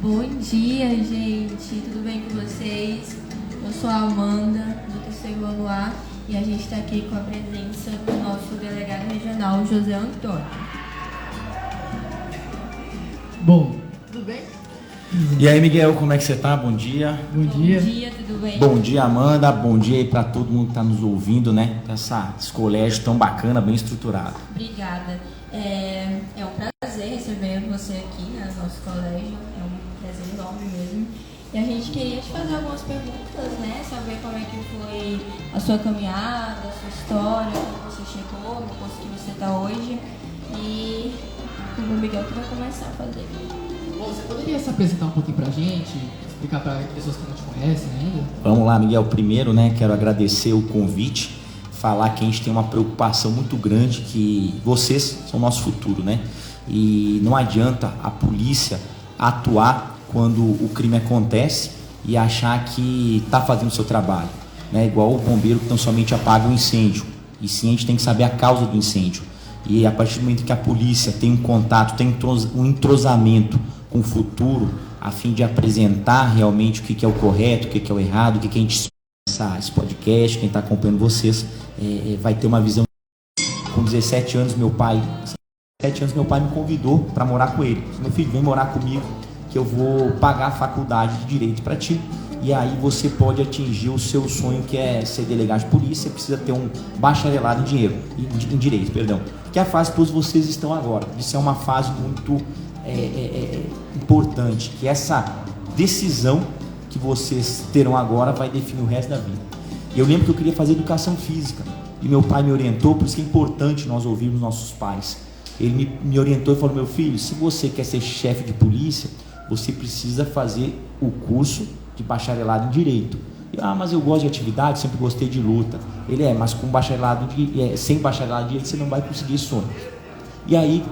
Bom dia, gente. Tudo bem com vocês? Eu sou a Amanda, do terceiro ano A, e a gente está aqui com a presença do nosso delegado regional, José Antônio. Bom, tudo bem? E aí, Miguel, como é que você tá? Bom dia. Bom dia. Bom dia, tudo bem? Bom dia, Amanda. Bom dia aí para todo mundo que tá nos ouvindo, né? Esse colégio tão bacana, bem estruturado. Obrigada. É um prazer receber você aqui, né, no nosso colégio. É um prazer enorme mesmo. E a gente queria te fazer algumas perguntas, né? Saber como é que foi a sua caminhada, a sua história, como você chegou, no posto que você está hoje. E o Miguel que vai começar a fazer. Bom, você poderia se apresentar um pouquinho pra gente, explicar para pessoas que não te conhecem ainda? Vamos lá, Miguel. Primeiro, né, quero agradecer o convite, falar que a gente tem uma preocupação muito grande, que vocês são o nosso futuro, né? E não adianta a polícia atuar quando o crime acontece e achar que está fazendo o seu trabalho, né? Igual o bombeiro que tão somente apaga o incêndio, e sim a gente tem que saber a causa do incêndio. E a partir do momento que a polícia tem um contato, tem um entrosamento com o futuro, a fim de apresentar realmente o que é o correto, o que é o errado, o que a gente espera, esse podcast, quem está acompanhando vocês, vai ter uma visão. Com 17 anos meu pai me convidou para morar com ele. Meu filho, vem morar comigo que eu vou pagar a faculdade de Direito para ti, e aí você pode atingir o seu sonho, que é ser delegado de polícia. Precisa ter um bacharelado em Direito, que é a fase que todos vocês estão agora. Isso é uma fase muito importante, que essa decisão que vocês terão agora vai definir o resto da vida. Eu lembro que eu queria fazer educação física, e meu pai me orientou, por isso que é importante nós ouvirmos nossos pais. Ele me orientou e falou: meu filho, se você quer ser chefe de polícia, você precisa fazer o curso de bacharelado em Direito. Mas eu gosto de atividade, sempre gostei de luta. Ele mas com sem bacharelado em Direito você não vai conseguir esse sonho. E aí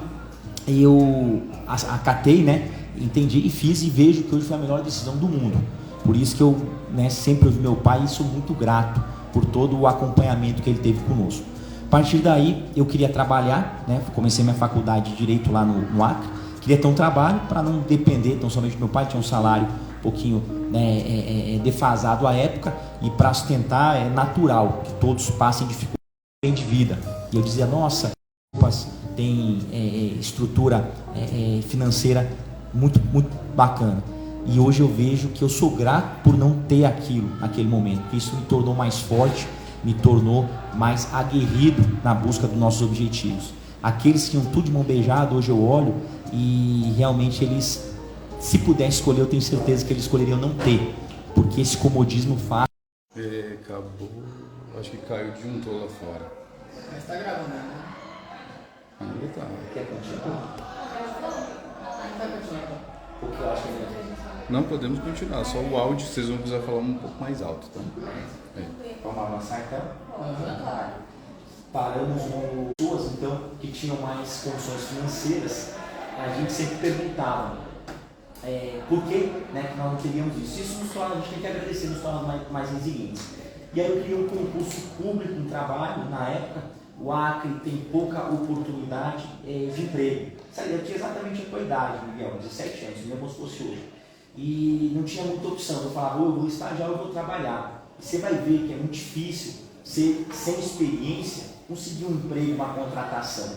eu acatei, né, entendi e fiz, e vejo que hoje foi a melhor decisão do mundo. Por isso que eu, né, sempre ouvi meu pai, e sou muito grato por todo o acompanhamento que ele teve conosco. A partir daí eu queria trabalhar, né, comecei minha faculdade de Direito lá no Acre. Queria ter um trabalho para não depender tão somente do meu pai, tinha um salário um pouquinho, né, defasado à época, e para sustentar é natural que todos passem dificuldade de vida. E eu dizia: nossa, tem estrutura financeira muito, muito bacana. E hoje eu vejo que eu sou grato por não ter aquilo naquele momento, porque isso me tornou mais forte, me tornou mais aguerrido na busca dos nossos objetivos. Aqueles que tinham tudo de mão beijada, hoje eu olho e realmente eles, se pudessem escolher, eu tenho certeza que eles escolheriam não ter, porque esse comodismo faz. Acabou. Acho que caiu de um lá fora. Mas tá gravando, né? Ainda tá. Quer continuar? Não vai continuar. Porque eu acho que Não podemos continuar, só o áudio vocês vão precisar falar um pouco mais alto, tá? Vamos avançar então? Paramos com pessoas então que tinham mais condições financeiras. A gente sempre perguntava por que, né, que nós não queríamos isso. Isso nos torna, a gente tem que agradecer, nos torna mais resilientes. E aí eu queria um concurso público, um trabalho. Na época o Acre tem pouca oportunidade de emprego. Eu tinha exatamente a tua idade, Miguel, 17 anos, mesmo se fosse hoje. E não tinha muita opção. Eu falava: eu vou estagiar, eu vou trabalhar. E você vai ver que é muito difícil, você, sem experiência, conseguir um emprego, uma contratação.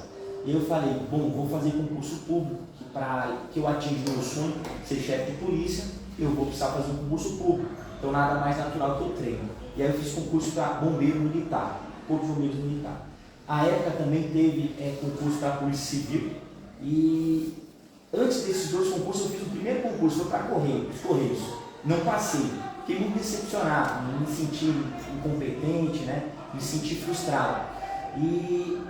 E eu falei: bom, vou fazer concurso público, para que eu atinja o meu sonho, ser chefe de polícia, eu vou precisar fazer um concurso público. Então nada mais natural que eu treino. E aí eu fiz concurso para bombeiro militar, Corpo de Bombeiros Militar. A época também teve concurso para Polícia Civil, e antes desses dois concursos eu fiz o primeiro concurso, foi para Correios. Não passei, fiquei muito decepcionado, me senti incompetente, né? Me senti frustrado. E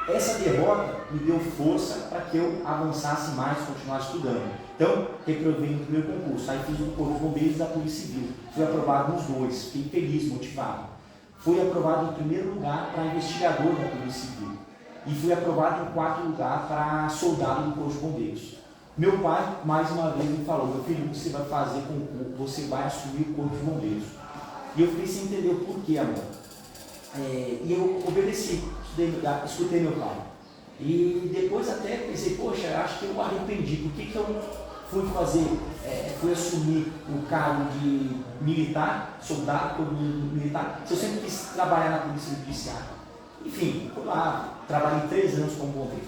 essa derrota me deu força para que eu avançasse mais, continuasse estudando. Então, reprovei no primeiro concurso, aí fiz o Corpo de Bombeiros da Polícia Civil. Fui aprovado nos dois, fiquei feliz, motivado. Fui aprovado em primeiro lugar para investigador da Polícia Civil. E fui aprovado em quarto lugar para soldado do Corpo de Bombeiros. Meu pai, mais uma vez, me falou: meu filho, o que você vai fazer você vai assumir o Corpo de Bombeiros. E eu fiquei sem entender o porquê, amor. E eu obedeci, escutei meu pai. E depois até pensei: poxa, acho que eu arrependi. Por que eu fui assumir o cargo de militar, soldado, militar. Eu sempre quis trabalhar na polícia judiciária. Enfim, fui lá, trabalhei 3 anos como bombeiro.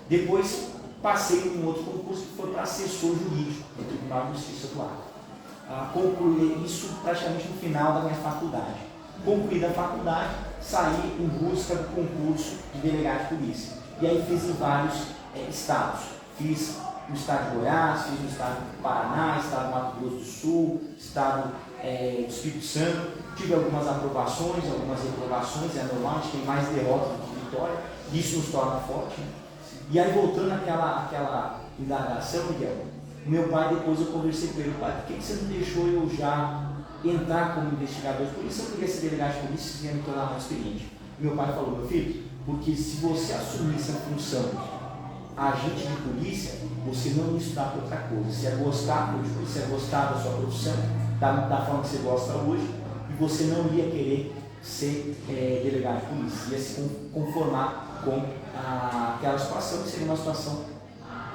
Depois passei em um outro concurso que foi para assessor jurídico do Tribunal de Justiça do Acre. Concluí isso praticamente no final da minha faculdade. Concluída a faculdade, saí em busca do concurso de delegado de polícia. E aí fiz em vários estados. Fiz no estado de Goiás, fiz no estado do Paraná, estado do Mato Grosso do Sul, estado do Espírito Santo. Tive algumas aprovações, algumas reprovações, é normal, a gente tem mais derrotas do que vitória, isso nos torna forte. Né? E aí, voltando àquela indagação, Miguel, meu pai, depois eu conversei com ele, pai, por que você não deixou eu já entrar como investigador de polícia? Eu queria ser delegado de polícia e me tornar mais experiente. Meu pai falou, meu filho, porque se você assumisse a função agente de polícia, você não ia estudar para outra coisa. Você ia gostar você ia gostar da sua profissão, da forma que você gosta hoje, e você não ia querer ser delegado de polícia, ia se conformar com aquela situação que seria uma situação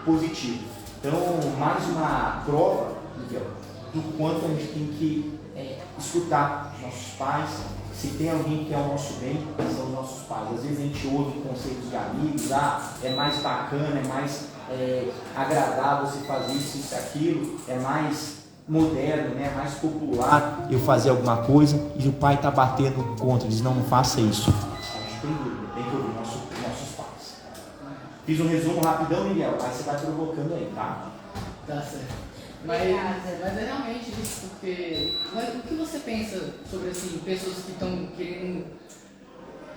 positiva. Então, mais uma prova, Miguel, do quanto a gente tem que escutar os nossos pais. Se tem alguém que é o nosso bem, são os nossos pais. Às vezes a gente ouve conceitos de amigos, é mais bacana, é mais agradável você fazer isso, aquilo, é mais moderno, né? Mais popular eu fazer alguma coisa e o pai está batendo contra, diz, não faça isso. A gente tem que ouvir nossos pais. Fiz um resumo rapidão, Miguel, aí você vai provocando aí, tá? Tá certo. Mas é realmente isso, porque o que você pensa sobre assim, pessoas que estão querendo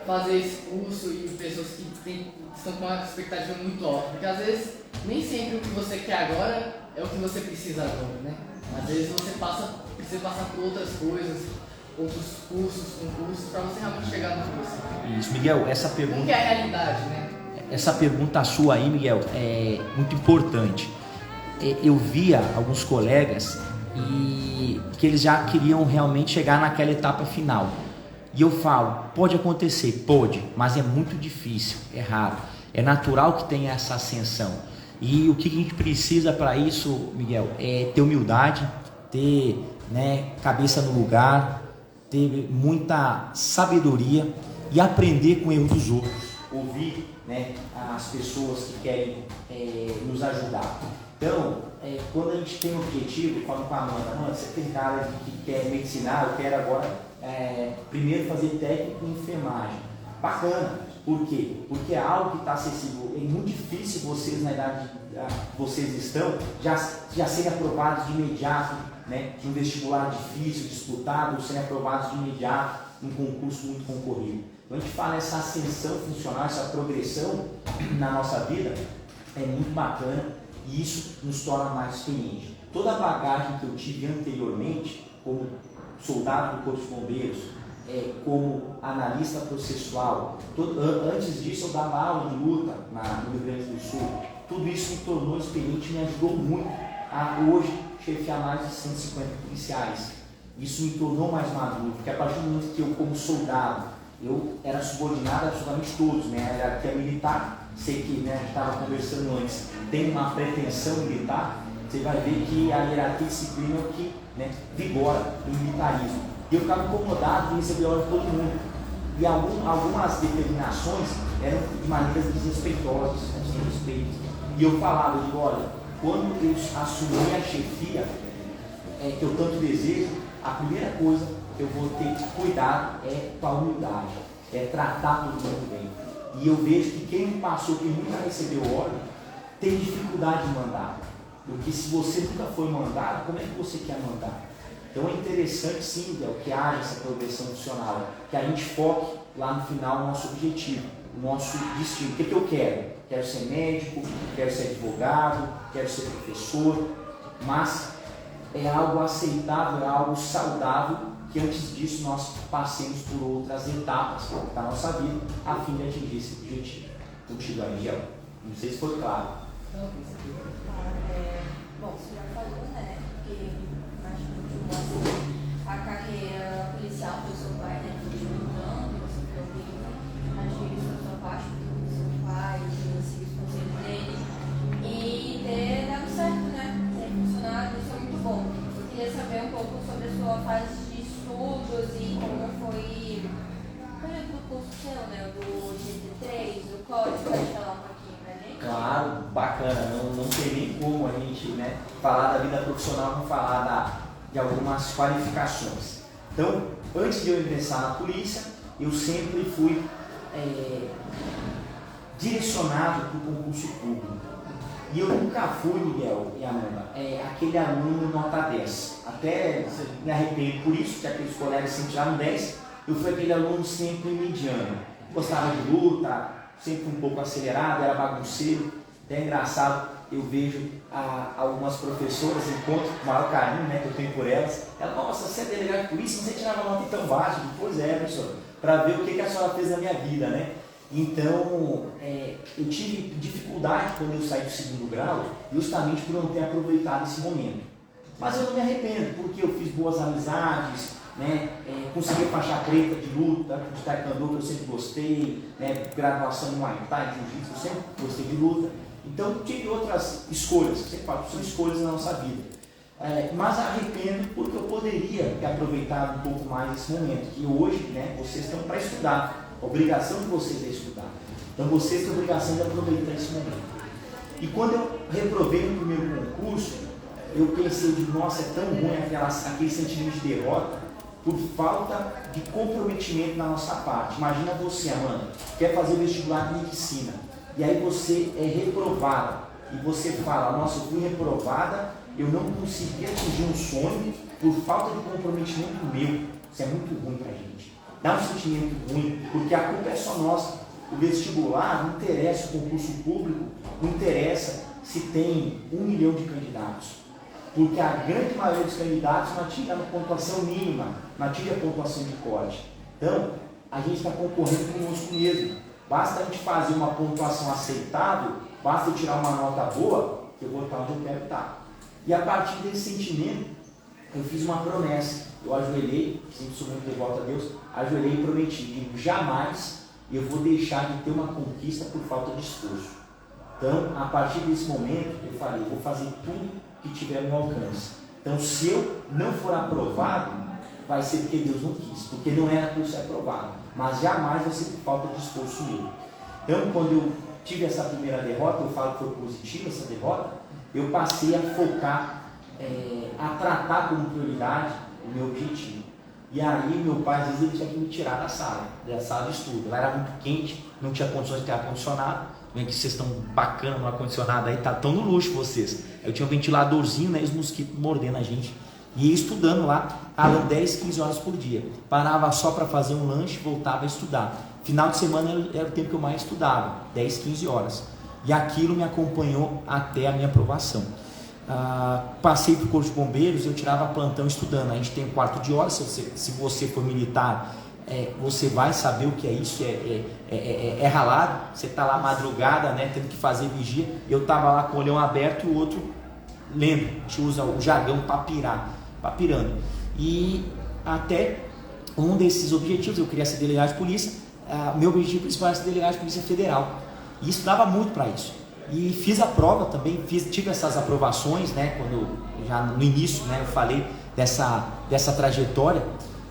fazer esse curso e pessoas que estão com uma expectativa muito alta? Porque às vezes nem sempre o que você quer agora é o que você precisa agora, né? Às vezes você precisa passar por outras coisas, outros cursos, concursos, para você realmente chegar no que você quer. Isso, Miguel, essa pergunta... O que é a realidade, né? Essa pergunta sua aí, Miguel, é muito importante. Eu via alguns colegas e que eles já queriam realmente chegar naquela etapa final. E eu falo, pode acontecer, pode, mas é muito difícil, é raro. É natural que tenha essa ascensão. E o que a gente precisa para isso, Miguel, é ter humildade, ter cabeça no lugar, ter muita sabedoria e aprender com o erro dos outros. Ouvir as pessoas que querem nos ajudar. Então, quando a gente tem um objetivo, eu falo com a Amanda, você tem cara que quer medicinar, eu quero agora primeiro fazer técnico em enfermagem. Bacana. Por quê? Porque é algo que está acessível. É muito difícil vocês, na idade que vocês estão, já serem aprovados de imediato, de um vestibular difícil, disputado, serem aprovados de imediato num concurso muito concorrido. Então, a gente fala essa ascensão funcional, essa progressão na nossa vida, é muito bacana. E isso nos torna mais experientes. Toda a bagagem que eu tive anteriormente, como soldado do Corpo de Bombeiros, como analista processual, antes disso eu dava aula de luta no Rio Grande do Sul. Tudo isso me tornou experiente e me ajudou muito a hoje chefiar mais de 150 policiais. Isso me tornou mais maduro, porque a partir do momento que eu, como soldado, eu era subordinado a absolutamente todos, a hierarquia militar. Sei que a gente estava conversando antes, tem uma pretensão militar, você vai ver que a hierarquia e disciplina é o que vigora o militarismo. E eu ficava incomodado em receber ordem de todo mundo. E algumas determinações eram de maneiras desrespeitosas, sem respeito. E eu falava, eu digo, olha, quando eu assumi a chefia, que eu tanto desejo, a primeira coisa que eu vou ter que cuidar é com a humildade, é tratar todo mundo bem. E eu vejo que quem passou, quem nunca recebeu ordem, tem dificuldade de mandar. Porque se você nunca foi mandado, como é que você quer mandar? Então é interessante sim, Miguel, que haja essa progressão funcional, que a gente foque lá no final no nosso objetivo, no nosso destino. O que eu quero? Quero ser médico, quero ser advogado, quero ser professor, mas é algo aceitável, é algo saudável, que antes disso nós passemos por outras etapas da nossa vida a fim de atingir esse objetivo. Contigo aí, Miguel. Não sei se foi claro. Bom, você já falou, que a carreira policial do seu pai, continuando, você foi vivo, agir a sua parte do seu pai, seguir os conselhos dele e ter dado certo, sei nem como a gente, né, falar da vida profissional, não falar de algumas qualificações. Então, antes de eu ingressar na polícia, eu sempre fui direcionado para o concurso público. E eu nunca fui, Miguel e Amanda, aquele aluno nota 10. Até me arrependo por isso, que aqueles colegas sempre tiraram 10, eu fui aquele aluno sempre mediano. Gostava de luta, sempre um pouco acelerado, era bagunceiro. Até engraçado, eu vejo algumas professoras, encontro com o maior carinho, né, que eu tenho por elas. Ela, nossa, você é delegado de polícia, você tirava nota tão baixa? Pois é, professor, para ver o que a senhora fez na minha vida, né? Então, eu tive dificuldade quando eu saí do segundo grau, justamente por não ter aproveitado esse momento. Mas eu não me arrependo, porque eu fiz boas amizades, né? Consegui faixa preta de luta, de taekwondo, que eu sempre gostei, né? Graduação em Muay Thai, jiu-jitsu, eu sempre gostei de luta. Então, tive outras escolhas, sempre falo, são escolhas na nossa vida. Mas arrependo porque eu poderia ter aproveitado um pouco mais esse momento, que hoje, né, vocês estão para estudar. A obrigação de vocês é estudar. Então vocês têm a obrigação de aproveitar esse momento. E quando eu reprovei no primeiro concurso, eu pensei de nossa, é tão ruim aquele sentimento de derrota por falta de comprometimento na nossa parte. Imagina você, Amanda, quer fazer vestibular de medicina, e aí você é reprovada, e você fala, nossa, eu fui reprovada, eu não consegui atingir um sonho por falta de comprometimento meu. Isso é muito ruim pra gente. Dá um sentimento ruim, porque a culpa é só nossa. O vestibular não interessa, o concurso público não interessa se tem 1 milhão de candidatos, porque a grande maioria dos candidatos não atinge a pontuação mínima, não atinge a pontuação de corte. Então, a gente está concorrendo conosco mesmo. Basta a gente fazer uma pontuação aceitável, basta eu tirar uma nota boa, que eu vou estar onde eu quero estar. E a partir desse sentimento, eu fiz uma promessa. Eu ajoelhei, sempre sou muito devoto a Deus, ajoelhei e prometi, digo, jamais eu vou deixar de ter uma conquista por falta de esforço. Então, a partir desse momento, eu falei, vou fazer tudo que tiver ao meu alcance. Então, se eu não for aprovado, vai ser porque Deus não quis, porque não era para eu ser aprovado, mas jamais vai ser por falta de esforço meu. Então, quando eu tive essa primeira derrota, eu falo que foi positiva essa derrota, eu passei a focar, a tratar como prioridade o meu objetivo. E aí meu pai às vezes ele tinha que me tirar da sala de estudo. Ela era muito quente, não tinha condições de ter ar-condicionado. Vem que vocês estão bacana no ar-condicionado aí, tá tão no luxo vocês. Eu tinha um ventiladorzinho, né, os mosquitos mordendo a gente. E ia estudando lá, 10, 15 horas por dia. Parava só para fazer um lanche, voltava a estudar. Final de semana era o tempo que eu mais estudava, 10, 15 horas. E aquilo me acompanhou até a minha aprovação. Passei para o Corpo de Bombeiros, eu tirava plantão estudando. A gente tem um quarto de hora, se você for militar, você vai saber o que é isso, é ralado. Você está lá madrugada, né, tendo que fazer vigia. Eu estava lá com o olhão aberto e o outro lendo. A gente usa o jargão papirando. E até um desses objetivos, eu queria ser delegado de polícia. Meu objetivo principal era ser delegado de polícia federal. E estudava muito para isso. E fiz a prova também, tive essas aprovações, né, quando já no início, né, eu falei dessa trajetória.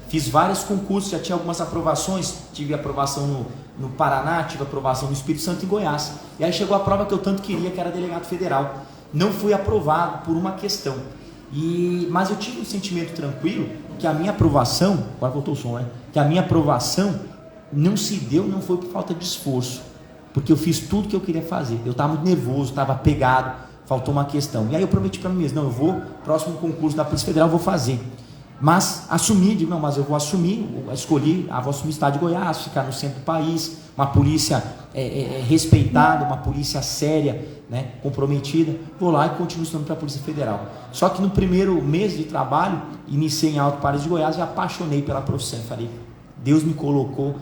Fiz vários concursos, já tinha algumas aprovações, tive aprovação no Paraná, tive aprovação no Espírito Santo e Goiás. E aí chegou a prova que eu tanto queria, que era delegado federal. Não fui aprovado por uma questão. Mas eu tive um sentimento tranquilo que a minha aprovação, agora voltou o som, né? Que a minha aprovação não se deu, não foi por falta de esforço. Porque eu fiz tudo que eu queria fazer. Eu estava muito nervoso, estava pegado, faltou uma questão. E aí eu prometi para mim mesmo, não, eu vou, próximo concurso da Polícia Federal eu vou fazer. Mas assumi, digo, não, mas eu vou assumir, escolhi, vou assumir o estado de Goiás, ficar no centro do país, uma polícia respeitada, uma polícia séria, né, comprometida. Vou lá e continuo estudando para a Polícia Federal. Só que no primeiro mês de trabalho, iniciei em Alto Paraíso de Goiás e apaixonei pela profissão. Falei, Deus me colocou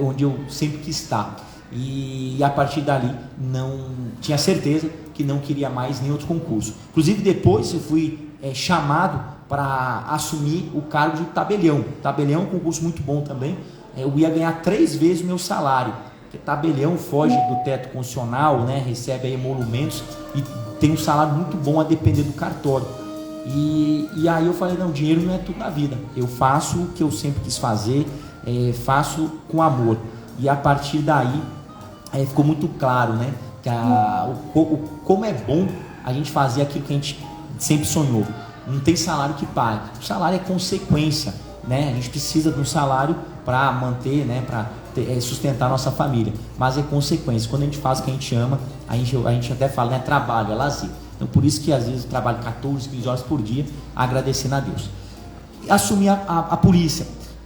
onde eu sempre quis estar. E a partir dali não tinha certeza que não queria mais nenhum outro concurso. Inclusive depois eu fui chamado para assumir o cargo de tabelião. Tabelião é um concurso muito bom também. Eu ia ganhar 3 vezes o meu salário. Porque tabelião foge do teto constitucional, né? Recebe aí emolumentos e tem um salário muito bom a depender do cartório. E aí eu falei, não, dinheiro não é tudo na vida. Eu faço o que eu sempre quis fazer, faço com amor. E a partir daí ficou muito claro, né, que como é bom a gente fazer aquilo que a gente sempre sonhou. Não tem salário que pague. O salário é consequência, né? A gente precisa de um salário para manter, né? Para sustentar a nossa família. Mas é consequência. Quando a gente faz o que a gente ama, a gente até fala, né? Trabalho, é lazer. Então por isso que às vezes eu trabalho 14, 15 horas por dia, agradecendo a Deus. Assumi a polícia.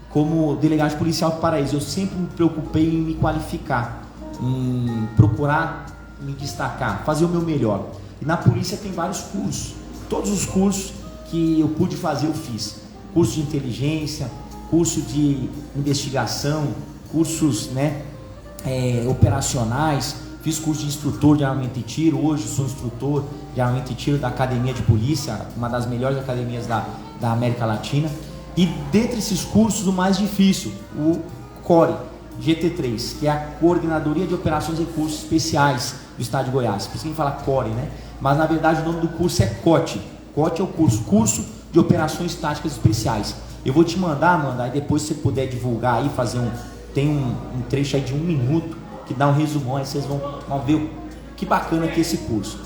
Como delegado policial do Paraíso, eu sempre me preocupei em me qualificar, em procurar me destacar, fazer o meu melhor. E na polícia tem vários cursos. Todos os cursos que eu pude fazer, eu fiz. Curso de inteligência, curso de investigação, cursos, né, operacionais. Fiz curso de instrutor de armamento e tiro. Hoje sou instrutor de armamento e tiro da Academia de Polícia, uma das melhores academias da América Latina. E dentre esses cursos, o mais difícil, o CORE, GT3, que é a Coordenadoria de Operações e Recursos Especiais do Estado de Goiás. Por isso que a gente fala CORE, né? Mas na verdade o nome do curso é COTE. COTE é o Curso de Operações Táticas Especiais. Eu vou te mandar, Amanda, aí depois se você puder divulgar aí, fazer tem um trecho aí de 1 minuto, que dá um resumão, aí vocês vão ver que bacana que é esse curso.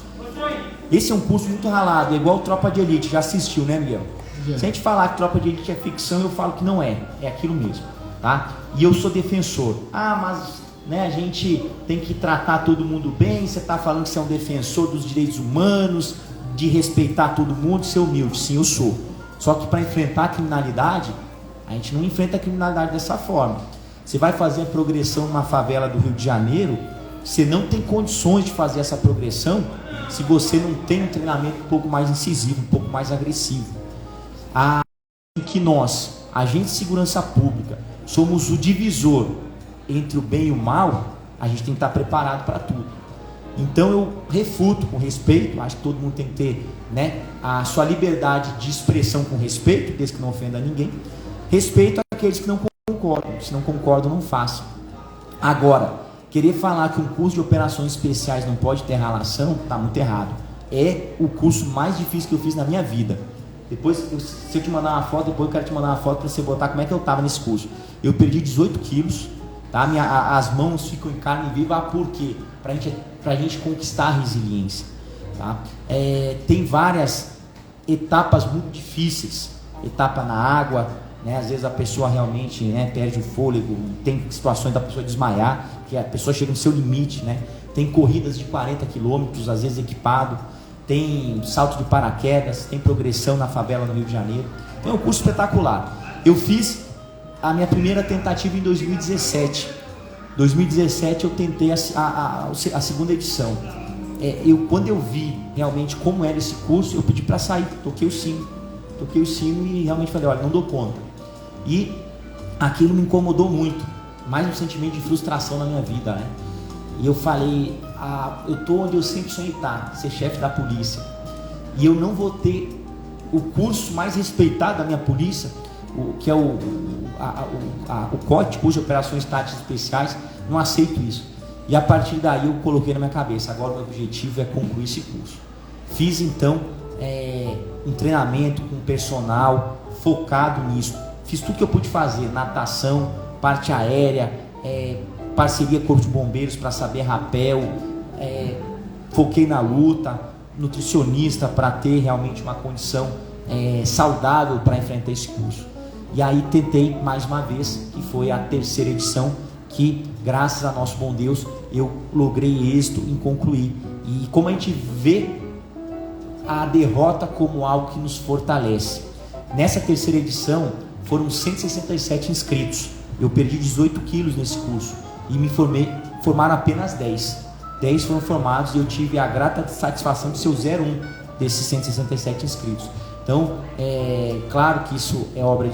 Esse é um curso muito ralado, é igual Tropa de Elite, já assistiu, né, Miguel? Se a gente falar que Tropa de Elite é ficção, eu falo que não é aquilo mesmo, tá? E eu sou defensor. Mas né, a gente tem que tratar todo mundo bem, você está falando que você é um defensor dos direitos humanos, de respeitar todo mundo, ser humilde. Sim, eu sou. Só que para enfrentar a criminalidade, a gente não enfrenta a criminalidade dessa forma. Você vai fazer a progressão numa favela do Rio de Janeiro, você não tem condições de fazer essa progressão se você não tem um treinamento um pouco mais incisivo, um pouco mais agressivo. Que nós, agentes de segurança pública, somos o divisor entre o bem e o mal, a gente tem que estar preparado para tudo. Então eu refuto com respeito, acho que todo mundo tem que ter, né, a sua liberdade de expressão com respeito, desde que não ofenda ninguém. Respeito àqueles que não concordam, se não concordam, não façam. Agora, querer falar que um curso de operações especiais não pode ter relação, está muito errado. É o curso mais difícil que eu fiz na minha vida. Depois, se eu te mandar uma foto, depois eu quero te mandar uma foto para você botar como é que eu estava nesse curso. Eu perdi 18 quilos, tá? As mãos ficam em carne viva, por quê? Pra gente conquistar a resiliência, tá? Tem várias etapas muito difíceis. Etapa na água, né? Às vezes a pessoa realmente, né, perde o fôlego, tem situações da pessoa desmaiar, que a pessoa chega no seu limite, né? Tem corridas de 40 quilômetros, às vezes equipado. Tem salto de paraquedas, tem progressão na favela no Rio de Janeiro. Então é um curso espetacular. Eu fiz a minha primeira tentativa em 2017. 2017 eu tentei a segunda edição. Quando eu vi realmente como era esse curso, eu pedi para sair, toquei o sino e realmente falei, olha, não dou conta. E aquilo me incomodou muito, mais um sentimento de frustração na minha vida, né? E eu falei, eu estou onde eu sempre sonhei estar, ser chefe da polícia. E eu não vou ter o curso mais respeitado da minha polícia, que é o COTE, Curso de Operações Táticas Especiais, não aceito isso. E a partir daí eu coloquei na minha cabeça, agora o meu objetivo é concluir esse curso. Fiz então um treinamento com personal, focado nisso. Fiz tudo que eu pude fazer, natação, parte aérea, parceria com o Corpo de Bombeiros para saber rapel, foquei na luta, nutricionista para ter realmente uma condição saudável para enfrentar esse curso. E aí tentei mais uma vez, que foi a terceira edição, que graças a nosso bom Deus eu logrei êxito em concluir. E como a gente vê a derrota como algo que nos fortalece. Nessa terceira edição foram 167 inscritos. Eu perdi 18 quilos nesse curso e me formaram apenas 10. 10 foram formados e eu tive a grata satisfação de ser o 01 desses 167 inscritos. Então, claro que isso é obra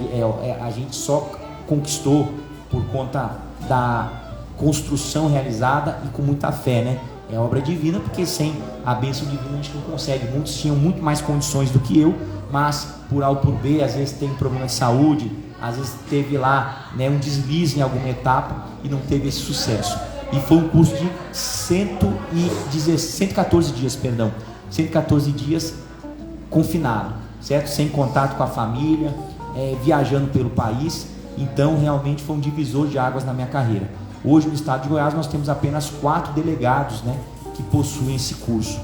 a gente só conquistou por conta da construção realizada e com muita fé, né? É obra divina, porque sem a bênção divina a gente não consegue. Muitos tinham muito mais condições do que eu, mas por A ou por B, às vezes tem problema de saúde, às vezes teve lá, né, um deslize em alguma etapa e não teve esse sucesso. E foi um curso de 114 dias confinado, certo? Sem contato com a família, viajando pelo país. Então realmente foi um divisor de águas na minha carreira. Hoje no estado de Goiás nós temos apenas 4 delegados, né, que possuem esse curso.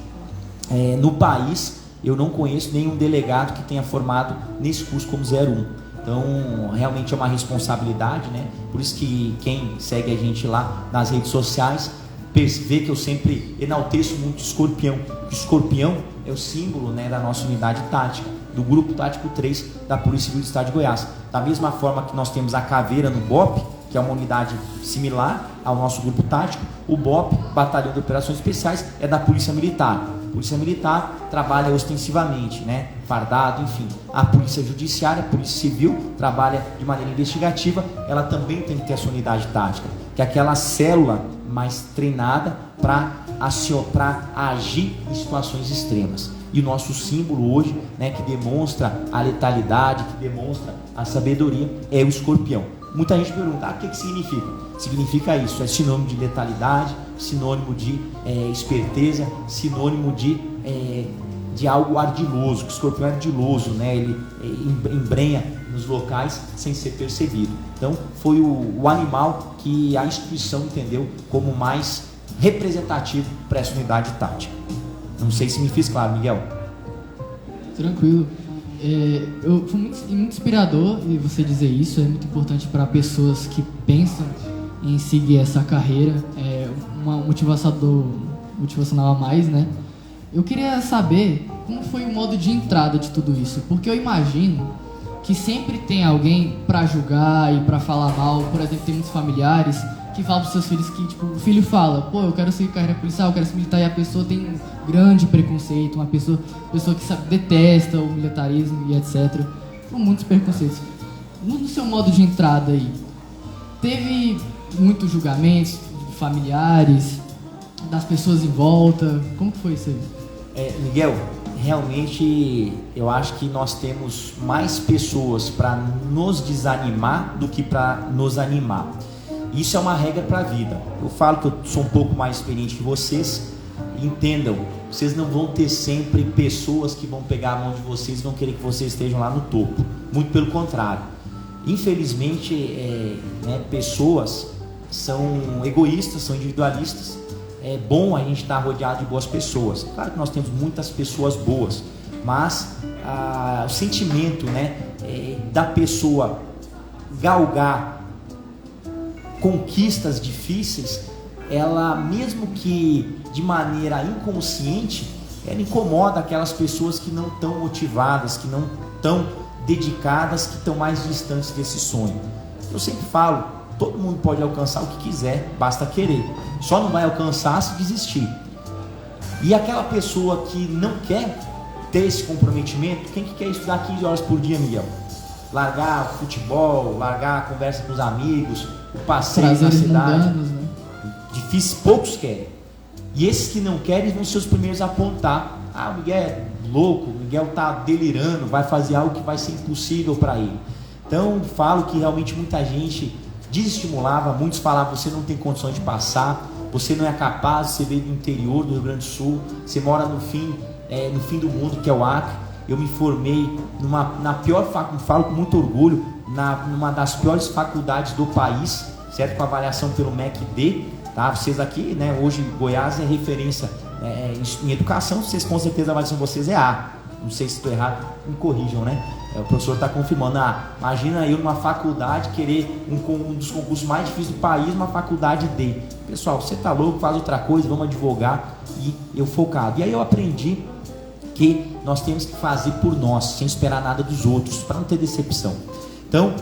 no país eu não conheço nenhum delegado que tenha formado nesse curso como 01. Então, realmente é uma responsabilidade, né? Por isso que quem segue a gente lá nas redes sociais vê que eu sempre enalteço muito o escorpião. O escorpião é o símbolo, né, da nossa unidade tática, do Grupo Tático 3 da Polícia Civil do Estado de Goiás. Da mesma forma que nós temos a caveira no BOP, que é uma unidade similar ao nosso grupo tático, o BOP, Batalhão de Operações Especiais, é da Polícia Militar. A Polícia Militar trabalha ostensivamente, né, fardado, enfim. A Polícia Judiciária, a Polícia Civil, trabalha de maneira investigativa, ela também tem que ter a sua unidade tática, que é aquela célula mais treinada para agir em situações extremas. E o nosso símbolo hoje, né, que demonstra a letalidade, que demonstra a sabedoria, é o escorpião. Muita gente pergunta, o que significa? Significa isso, é sinônimo de letalidade, sinônimo de esperteza, sinônimo de algo ardiloso, que o escorpião é ardiloso, né? Ele embrenha nos locais sem ser percebido. Então foi o animal que a instituição entendeu como mais representativo para essa unidade tática. Não sei se me fiz claro, Miguel. Tranquilo. Foi muito inspirador e você dizer isso, é muito importante para pessoas que pensam em seguir essa carreira, uma motivacional a mais, né? Eu queria saber como foi o modo de entrada de tudo isso, porque eu imagino que sempre tem alguém para julgar e para falar mal. Por exemplo, tem muitos familiares que falam para os seus filhos que, tipo, o filho fala, eu quero seguir carreira policial, eu quero ser militar, e a pessoa tem um grande preconceito, uma pessoa que detesta o militarismo e etc. Com muitos preconceitos. No seu modo de entrada aí, teve muitos julgamentos de familiares, das pessoas em volta? Como que foi isso aí? Miguel, realmente eu acho que nós temos mais pessoas para nos desanimar do que para nos animar. Isso é uma regra para a vida. Eu falo que eu sou um pouco mais experiente que vocês. Entendam, vocês não vão ter sempre pessoas que vão pegar a mão de vocês e vão querer que vocês estejam lá no topo. Muito pelo contrário. Infelizmente, pessoas são egoístas, são individualistas. É bom a gente estar rodeado de boas pessoas. Claro que nós temos muitas pessoas boas, mas o sentimento, da pessoa galgar conquistas difíceis, ela, mesmo que de maneira inconsciente, ela incomoda aquelas pessoas que não estão motivadas, que não estão dedicadas, que estão mais distantes desse sonho. Eu sempre falo, todo mundo pode alcançar o que quiser, basta querer. Só não vai alcançar se desistir. E aquela pessoa que não quer ter esse comprometimento, quem que quer estudar 15 horas por dia, Miguel? Largar o futebol, largar a conversa com os amigos, o passeio na cidade. Mundanos, né? Difícil, poucos querem. E esses que não querem vão ser os primeiros a apontar. O Miguel é louco, o Miguel está delirando, vai fazer algo que vai ser impossível para ele. Então, falo que realmente muita gente desestimulava, muitos falavam, você não tem condições de passar, você não é capaz, você veio do interior do Rio Grande do Sul, você mora no fim do mundo, que é o Acre. Eu me formei na pior faculdade, falo com muito orgulho, numa das piores faculdades do país, certo? Com avaliação pelo MEC-D, tá? Vocês aqui, hoje Goiás é referência em educação, vocês com certeza a avaliação de vocês é A. Não sei se estou errado, me corrijam, o professor está confirmando. Imagina eu numa faculdade querer um dos concursos mais difíceis do país, uma faculdade D. Pessoal, você está louco, faz outra coisa, vamos advogar. E eu focado. E aí eu aprendi que nós temos que fazer por nós, sem esperar nada dos outros, para não ter decepção. Então,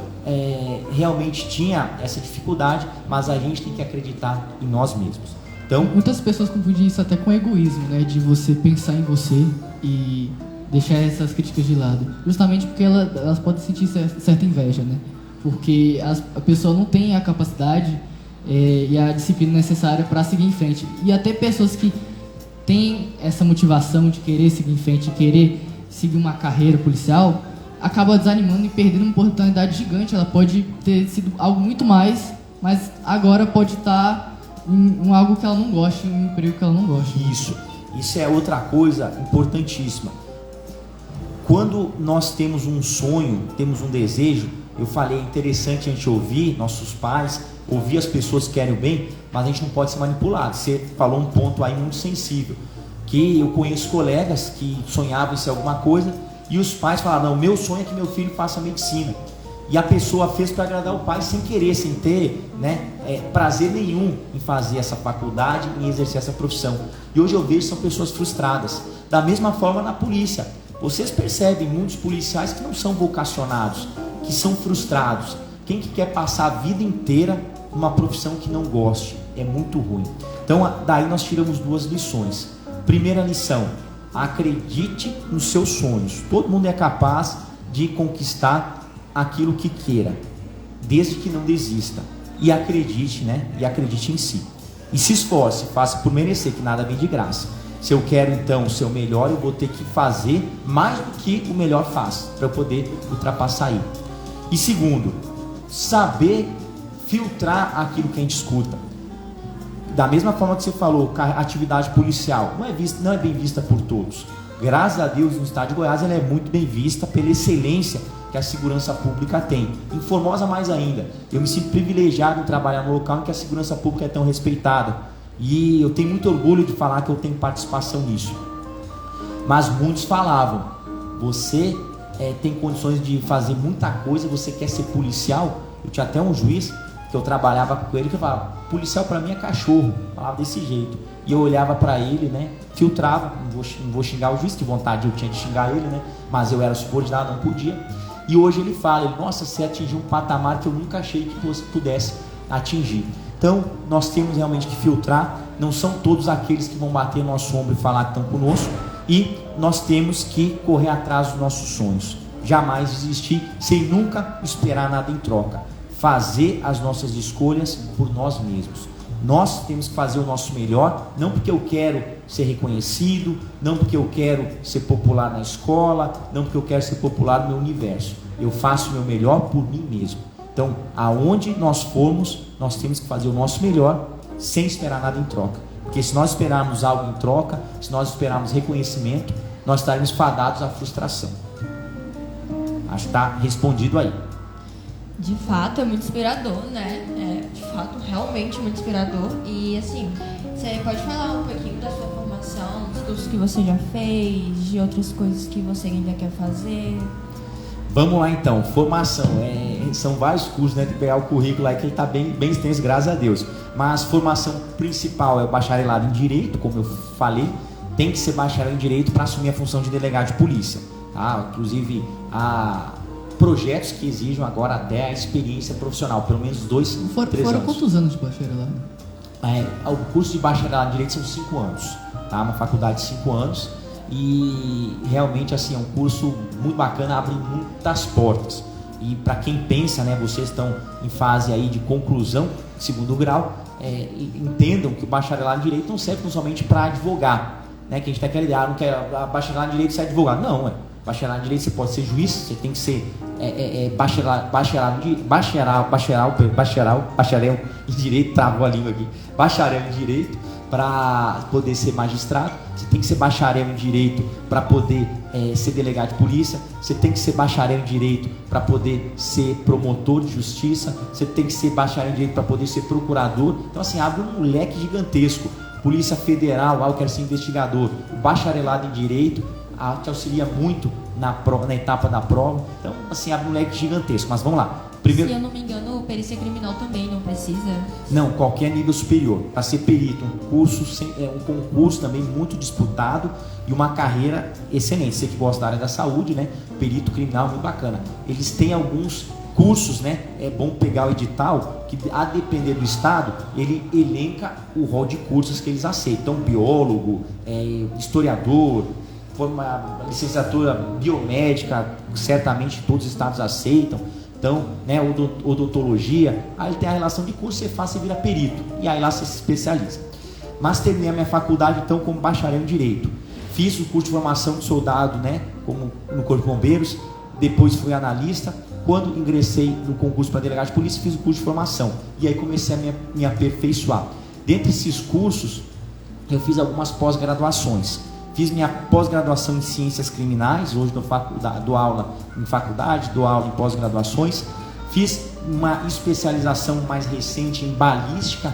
realmente tinha essa dificuldade, mas a gente tem que acreditar em nós mesmos. Então, muitas pessoas confundem isso até com egoísmo, de você pensar em você e deixar essas críticas de lado, justamente porque elas podem sentir certa inveja, porque a pessoa não tem a capacidade e a disciplina necessária para seguir em frente. E até pessoas que têm essa motivação de querer seguir em frente, de querer seguir uma carreira policial, acaba desanimando e perdendo uma oportunidade gigante. Ela pode ter sido algo muito mais, mas agora pode estar em algo que ela não gosta, em um emprego que ela não gosta. Isso é outra coisa importantíssima. Quando nós temos um sonho, temos um desejo, eu falei, é interessante a gente ouvir nossos pais, ouvir as pessoas que querem o bem, mas a gente não pode ser manipulado. Você falou um ponto aí muito sensível, que eu conheço colegas que sonhavam em ser alguma coisa e os pais falaram, não, meu sonho é que meu filho faça medicina. E a pessoa fez para agradar o pai sem querer, sem ter, né, prazer nenhum em fazer essa faculdade, em exercer essa profissão. E hoje eu vejo que são pessoas frustradas. Da mesma forma na polícia. Vocês percebem muitos policiais que não são vocacionados, que são frustrados. Quem que quer passar a vida inteira numa profissão que não goste? É muito ruim. Então daí nós tiramos 2 lições. Primeira lição, acredite nos seus sonhos. Todo mundo é capaz de conquistar aquilo que queira, desde que não desista. E acredite, né? E acredite em si. E se esforce, faça por merecer, que nada vem de graça. Se eu quero então ser o melhor, eu vou ter que fazer mais do que o melhor faz, para eu poder ultrapassar aí. E segundo, saber filtrar aquilo que a gente escuta. Da mesma forma que você falou, a atividade policial não é bem vista por todos. Graças a Deus, no estado de Goiás, ela é muito bem vista pela excelência que a segurança pública tem. Em Formosa mais ainda. Eu me sinto privilegiado em trabalhar no local em que a segurança pública é tão respeitada. E eu tenho muito orgulho de falar que eu tenho participação nisso. Mas muitos falavam, você tem condições de fazer muita coisa, você quer ser policial? Eu tinha até um juiz que eu trabalhava com ele que falava, policial para mim é cachorro, falava desse jeito. E eu olhava para ele, né, filtrava, não vou xingar o juiz, que vontade eu tinha de xingar ele, né, mas eu era subordinado, não podia. E hoje ele fala, nossa, você atingiu um patamar que eu nunca achei que você pudesse atingir. Então, nós temos realmente que filtrar, não são todos aqueles que vão bater no nosso ombro e falar que estão conosco, e nós temos que correr atrás dos nossos sonhos. Jamais desistir, sem nunca esperar nada em troca. Fazer as nossas escolhas por nós mesmos. Nós temos que fazer o nosso melhor, não porque eu quero ser reconhecido, não porque eu quero ser popular na escola, não porque eu quero ser popular no meu universo. Eu faço o meu melhor por mim mesmo. Então, aonde nós formos, nós temos que fazer o nosso melhor sem esperar nada em troca. Porque se nós esperarmos algo em troca, se nós esperarmos reconhecimento, nós estaremos fadados à frustração. Acho que está respondido aí. De fato, é muito inspirador, né? De fato, realmente muito inspirador. E assim, você pode falar um pouquinho da sua formação, dos cursos que você já fez, de outras coisas que você ainda quer fazer? Vamos lá então, formação. São vários cursos, né? De pegar o currículo aí que ele está bem extenso, graças a Deus. Mas formação principal é o bacharelado em Direito, como eu falei. Tem que ser bacharel em Direito para assumir a função de delegado de polícia. Tá? Inclusive, projetos que exijam agora até a experiência profissional, pelo menos 2, 3 anos. Quantos anos de bacharelado? O curso de bacharelado em Direito são 5 anos, tá? Uma faculdade de 5 anos e realmente assim, é um curso muito bacana, abre muitas portas. E para quem pensa, né, vocês estão em fase aí de conclusão, segundo grau, entendam que o bacharelado em Direito não serve somente para advogar, né? Que a gente está querendo, não quer bacharelado em Direito ser advogado, não, Bacharelado em Direito você pode ser juiz, você tem que ser bacharel em Direito, travou a língua aqui, bacharel em Direito para poder ser magistrado, você tem que ser bacharel em Direito para poder ser delegado de polícia, você tem que ser bacharel em Direito para poder ser promotor de justiça, você tem que ser bacharel em Direito para poder ser procurador. Então assim, abre um leque gigantesco. Polícia Federal, eu quero ser investigador. O bacharelado em Direito te auxilia muito na etapa da prova. Então, assim, abre um leque gigantesco. Mas vamos lá. Primeiro, se eu não me engano, perícia criminal também não precisa? Não, qualquer nível superior. Para ser perito, um concurso também muito disputado e uma carreira excelente. Você que gosta da área da saúde, né? Perito criminal, muito bacana. Eles têm alguns cursos, né? É bom pegar o edital, que a depender do estado, ele elenca o rol de cursos que eles aceitam. Então, biólogo, historiador, licenciatura biomédica, certamente todos os estados aceitam. Então, né, odontologia, aí tem a relação de curso, você faz, você vira perito, e aí lá você se especializa. Mas terminei a minha faculdade, então, como bacharel em Direito. Fiz o curso de formação de soldado, né, como no Corpo de Bombeiros, depois fui analista. Quando ingressei no concurso para delegado de polícia, fiz o curso de formação, e aí comecei a me aperfeiçoar. Dentre esses cursos, eu fiz algumas pós-graduações. Fiz minha pós-graduação em Ciências Criminais, hoje dou aula em faculdade, dou aula em pós-graduações. Fiz uma especialização mais recente em balística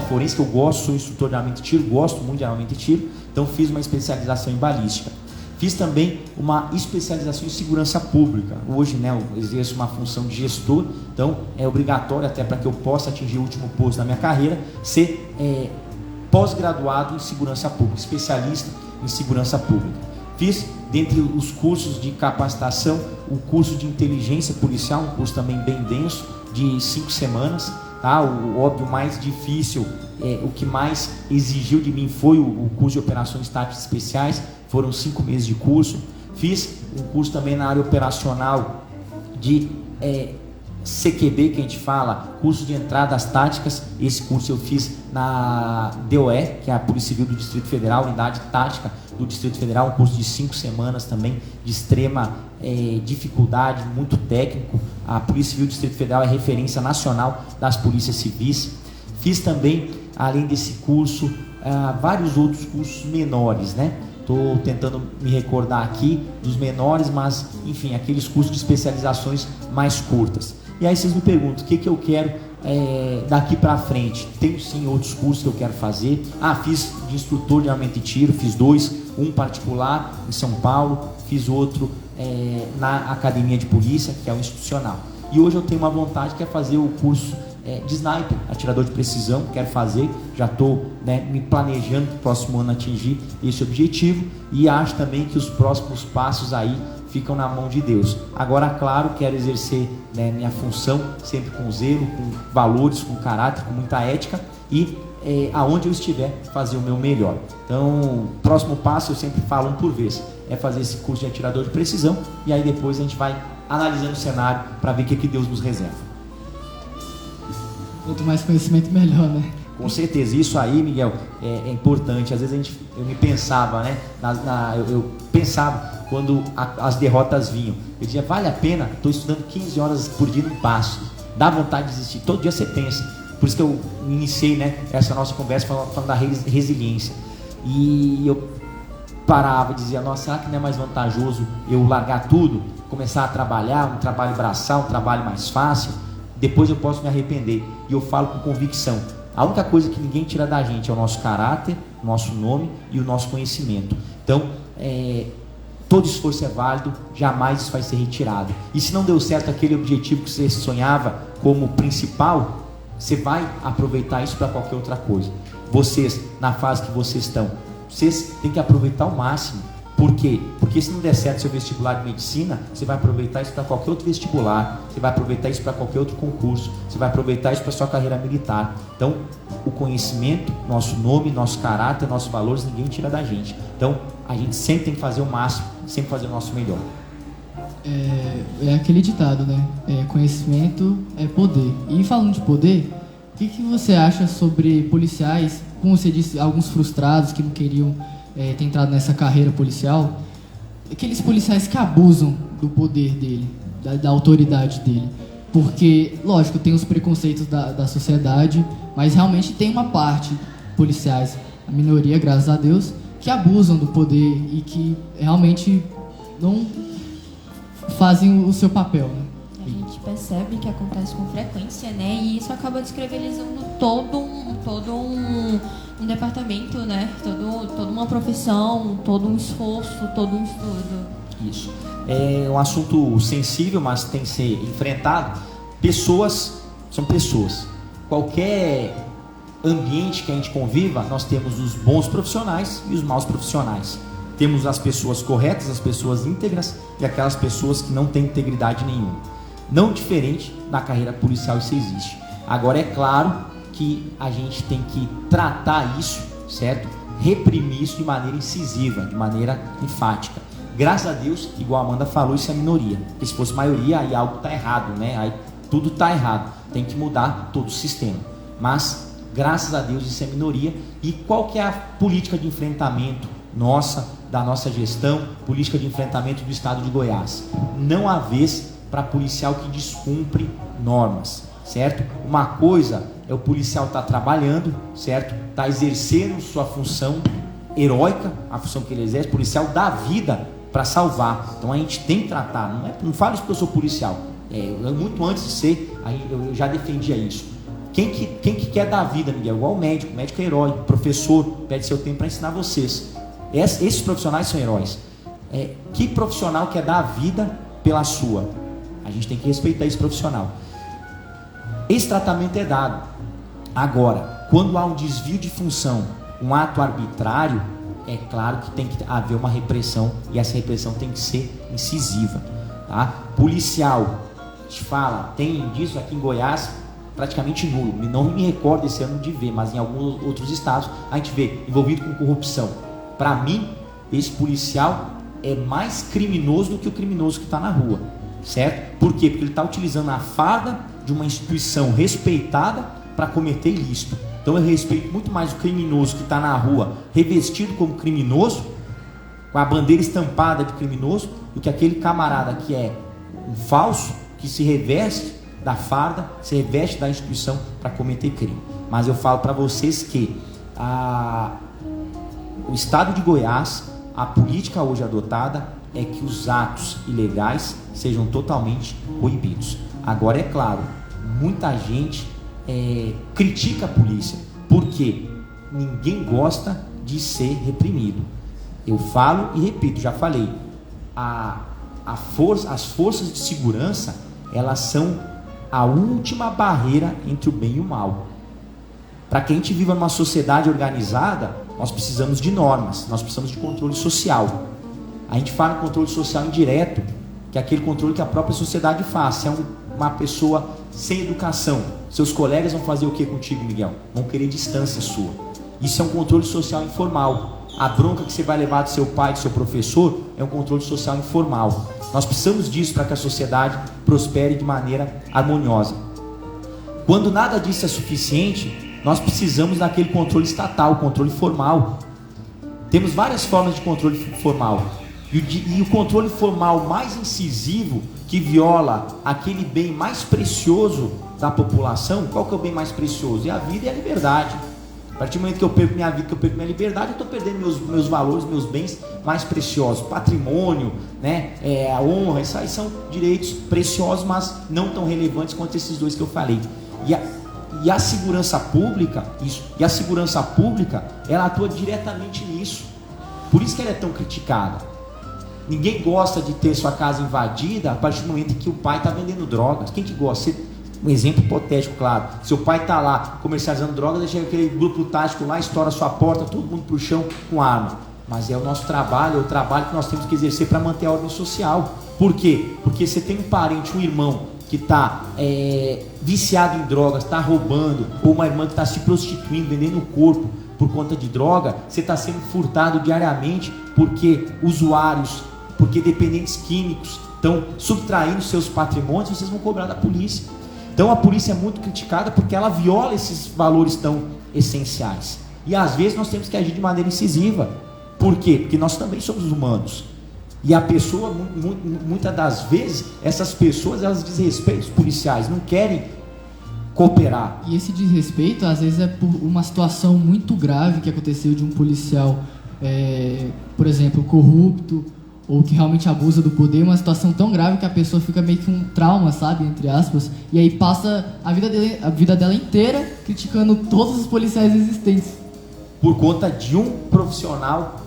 forense, que eu gosto, sou instrutor de armamento de tiro, gosto muito de armamento de tiro. Então fiz uma especialização em balística. Fiz também uma especialização em segurança pública. Hoje, né, eu exerço uma função de gestor, então é obrigatório, até para que eu possa atingir o último posto da minha carreira, ser pós-graduado em segurança pública, especialista em segurança pública. Fiz, dentre os cursos de capacitação, o curso de inteligência policial, um curso também bem denso, de 5 semanas. Tá? O óbvio mais difícil, o que mais exigiu de mim foi o curso de operações táticas especiais, foram 5 meses de curso. Fiz um curso também na área operacional de CQB, que a gente fala, curso de entradas táticas. Esse curso eu fiz na DOE, que é a Polícia Civil do Distrito Federal, Unidade Tática do Distrito Federal, um curso de 5 semanas também, de extrema dificuldade, muito técnico. A Polícia Civil do Distrito Federal é referência nacional das polícias civis. Fiz também, além desse curso, vários outros cursos menores, né? Estou tentando me recordar aqui dos menores, mas, enfim, aqueles cursos de especializações mais curtas. E aí vocês me perguntam, o que eu quero daqui para frente? Tenho sim outros cursos que eu quero fazer. Fiz de instrutor de armamento e tiro, fiz 2, um particular em São Paulo, fiz outro na Academia de Polícia, que é o institucional. E hoje eu tenho uma vontade que é fazer o curso de sniper, atirador de precisão, quero fazer, já estou me planejando para o próximo ano atingir esse objetivo, e acho também que os próximos passos aí ficam na mão de Deus. Agora, claro, quero exercer minha função sempre com zelo, com valores, com caráter, com muita ética, e aonde eu estiver, fazer o meu melhor. Então, o próximo passo, eu sempre falo um por vez, é fazer esse curso de atirador de precisão, e aí depois a gente vai analisando o cenário para ver o que Deus nos reserva. Quanto mais conhecimento, melhor, né? Com certeza, isso aí, Miguel, é importante. Às vezes eu me pensava, né? Eu pensava quando as derrotas vinham. Eu dizia, vale a pena? Estou estudando 15 horas por dia, não passo. Dá vontade de desistir. Todo dia você pensa. Por isso que eu iniciei, né, essa nossa conversa falando da resiliência. E eu parava e dizia, nossa, será que não é mais vantajoso eu largar tudo, começar a trabalhar, um trabalho braçal, um trabalho mais fácil? Depois eu posso me arrepender. E eu falo com convicção. A única coisa que ninguém tira da gente é o nosso caráter, o nosso nome e o nosso conhecimento. Então, todo esforço é válido, jamais isso vai ser retirado. E se não deu certo aquele objetivo que você sonhava como principal, você vai aproveitar isso para qualquer outra coisa. Vocês, na fase que vocês estão, vocês têm que aproveitar ao máximo. Por quê? Porque se não der certo seu vestibular de medicina, você vai aproveitar isso para qualquer outro vestibular, você vai aproveitar isso para qualquer outro concurso, você vai aproveitar isso para sua carreira militar. Então, o conhecimento, nosso nome, nosso caráter, nossos valores, ninguém tira da gente. Então, a gente sempre tem que fazer o máximo, sempre fazer o nosso melhor. É aquele ditado, né? Conhecimento é poder. E falando de poder, o que você acha sobre policiais, como você disse, alguns frustrados que não queriam ter entrado nessa carreira policial, aqueles policiais que abusam do poder dele, da autoridade dele? Porque, lógico, tem os preconceitos da sociedade, mas realmente tem uma parte policiais, a minoria, graças a Deus, que abusam do poder e que realmente não fazem o seu papel, né? A gente percebe que acontece com frequência, né? E isso acaba descredibilizando todo um departamento, né? Toda uma profissão, todo um esforço, todo um estudo. Isso. É um assunto sensível, mas tem que ser enfrentado. Pessoas são pessoas. Qualquer ambiente que a gente conviva, nós temos os bons profissionais e os maus profissionais. Temos as pessoas corretas, as pessoas íntegras e aquelas pessoas que não têm integridade nenhuma. Não diferente da carreira policial, isso existe. Agora, é claro que a gente tem que tratar isso, certo? Reprimir isso de maneira incisiva, de maneira enfática. Graças a Deus, igual a Amanda falou, isso é minoria. Porque se fosse maioria, aí algo está errado, né? Aí tudo está errado. Tem que mudar todo o sistema. Mas, graças a Deus, isso é minoria. E qual que é a política de enfrentamento nossa, da nossa gestão, política de enfrentamento do estado de Goiás? Não há vez para policial que descumpre normas, certo? Uma coisa é o policial estar trabalhando, certo? Está exercendo sua função heróica, a função que ele exerce, policial dá vida para salvar. Então a gente tem que tratar, não falo isso porque eu sou policial, muito antes de ser, eu já defendia isso. Quem que quer dar vida, Miguel? Igual o médico é herói, professor perde seu tempo para ensinar vocês. Esses profissionais são heróis. Que profissional quer dar a vida pela sua? A gente tem que respeitar esse profissional. Esse tratamento é dado. Agora, quando há um desvio de função, um ato arbitrário, é claro que tem que haver uma repressão, e essa repressão tem que ser incisiva, tá? Policial, a gente fala, tem indício aqui em Goiás praticamente nulo, não me recordo esse ano de ver, mas em alguns outros estados a gente vê envolvido com corrupção. Para mim, esse policial é mais criminoso do que o criminoso que está na rua, certo? Por quê? Porque ele está utilizando a farda de uma instituição respeitada para cometer ilícito. Então eu respeito muito mais o criminoso que está na rua revestido como criminoso, com a bandeira estampada de criminoso, do que aquele camarada que é um falso, que se reveste da farda, se reveste da instituição para cometer crime. Mas eu falo para vocês que o estado de Goiás, a política hoje adotada é que os atos ilegais sejam totalmente proibidos. Agora, é claro, muita gente critica a polícia, porque ninguém gosta de ser reprimido. Eu falo e repito, já falei, as forças de segurança, elas são a última barreira entre o bem e o mal. Para que a gente viva numa sociedade organizada, nós precisamos de normas, nós precisamos de controle social. A gente fala em controle social indireto, que é aquele controle que a própria sociedade faz. Se é uma pessoa sem educação, seus colegas vão fazer o que contigo, Miguel? Vão querer distância sua. Isso é um controle social informal. A bronca que você vai levar do seu pai, do seu professor, é um controle social informal. Nós precisamos disso para que a sociedade prospere de maneira harmoniosa. Quando nada disso é suficiente, nós precisamos daquele controle estatal, controle formal. Temos várias formas de controle formal. E o controle formal mais incisivo, que viola aquele bem mais precioso da população, qual que é o bem mais precioso? É a vida e a liberdade. A partir do momento que eu perco minha vida, que eu perco minha liberdade, eu estou perdendo meus valores, meus bens mais preciosos. Patrimônio, né? A honra, isso aí são direitos preciosos, mas não tão relevantes quanto esses dois que eu falei. E a segurança pública, ela atua diretamente nisso. Por isso que ela é tão criticada. Ninguém gosta de ter sua casa invadida a partir do momento que o pai está vendendo drogas. Quem que gosta? Um exemplo hipotético, claro. Seu pai está lá comercializando drogas, aí chega aquele grupo tático lá, estoura a sua porta, todo mundo pro chão com arma. Mas é o nosso trabalho, é o trabalho que nós temos que exercer para manter a ordem social. Por quê? Porque você tem um parente, um irmão que está viciado em drogas, está roubando, ou uma irmã que está se prostituindo, vendendo o corpo por conta de droga, você está sendo furtado diariamente porque usuários, porque dependentes químicos estão subtraindo seus patrimônios, vocês vão cobrar da polícia. Então a polícia é muito criticada porque ela viola esses valores tão essenciais. E às vezes nós temos que agir de maneira incisiva. Por quê? Porque nós também somos humanos. E a pessoa, muitas das vezes, essas pessoas, elas desrespeitam os policiais, não querem cooperar. E esse desrespeito, às vezes, é por uma situação muito grave que aconteceu de um policial, por exemplo, corrupto, ou que realmente abusa do poder, uma situação tão grave que a pessoa fica meio que um trauma, sabe, entre aspas, e aí passa a vida dela inteira criticando todos os policiais existentes. Por conta de um profissional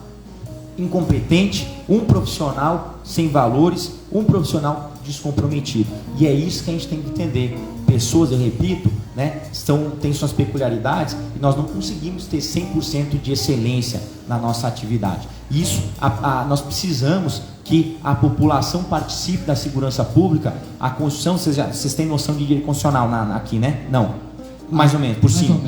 incompetente, um profissional sem valores, um profissional descomprometido. E é isso que a gente tem que entender. Pessoas, eu repito, né, têm suas peculiaridades e nós não conseguimos ter 100% de excelência na nossa atividade. Isso, nós precisamos que a população participe da segurança pública. A Constituição, vocês têm noção de direito constitucional aqui, né? Não. Mais ou menos, por cima.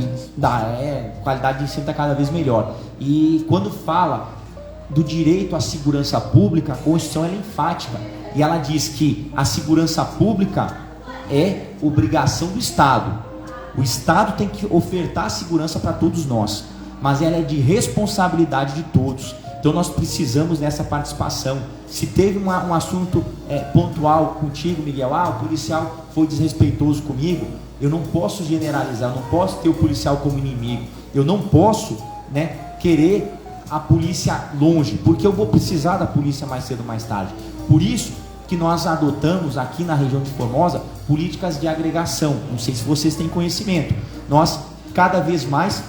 Qualidade de ensino está cada vez melhor. E quando fala do direito à segurança pública, a Constituição é enfática. E ela diz que a segurança pública é obrigação do Estado. O Estado tem que ofertar segurança para todos nós, mas ela é de responsabilidade de todos. Então nós precisamos dessa participação. Se teve um assunto pontual contigo, Miguel, o policial foi desrespeitoso comigo, eu não posso generalizar, eu não posso ter o policial como inimigo, eu não posso, né, querer a polícia longe, porque eu vou precisar da polícia mais cedo ou mais tarde. Por isso que nós adotamos aqui na região de Formosa políticas de agregação. Não sei se vocês têm conhecimento. Nós cada vez mais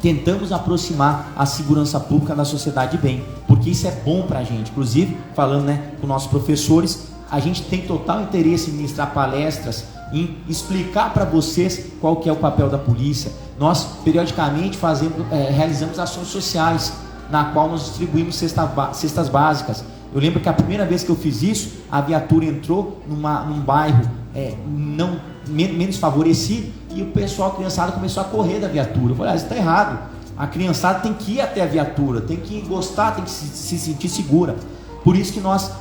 tentamos aproximar a segurança pública da sociedade bem, porque isso é bom para a gente. Inclusive, falando, né, com nossos professores, a gente tem total interesse em ministrar palestras, em explicar para vocês qual que é o papel da polícia. Nós, periodicamente, realizamos ações sociais, na qual nós distribuímos cestas básicas. Eu lembro que a primeira vez que eu fiz isso, a viatura entrou num bairro menos favorecido, e o pessoal, a criançada, começou a correr da viatura. Eu falei, isso está errado. A criançada tem que ir até a viatura, tem que gostar, tem que se sentir segura. Por isso que nós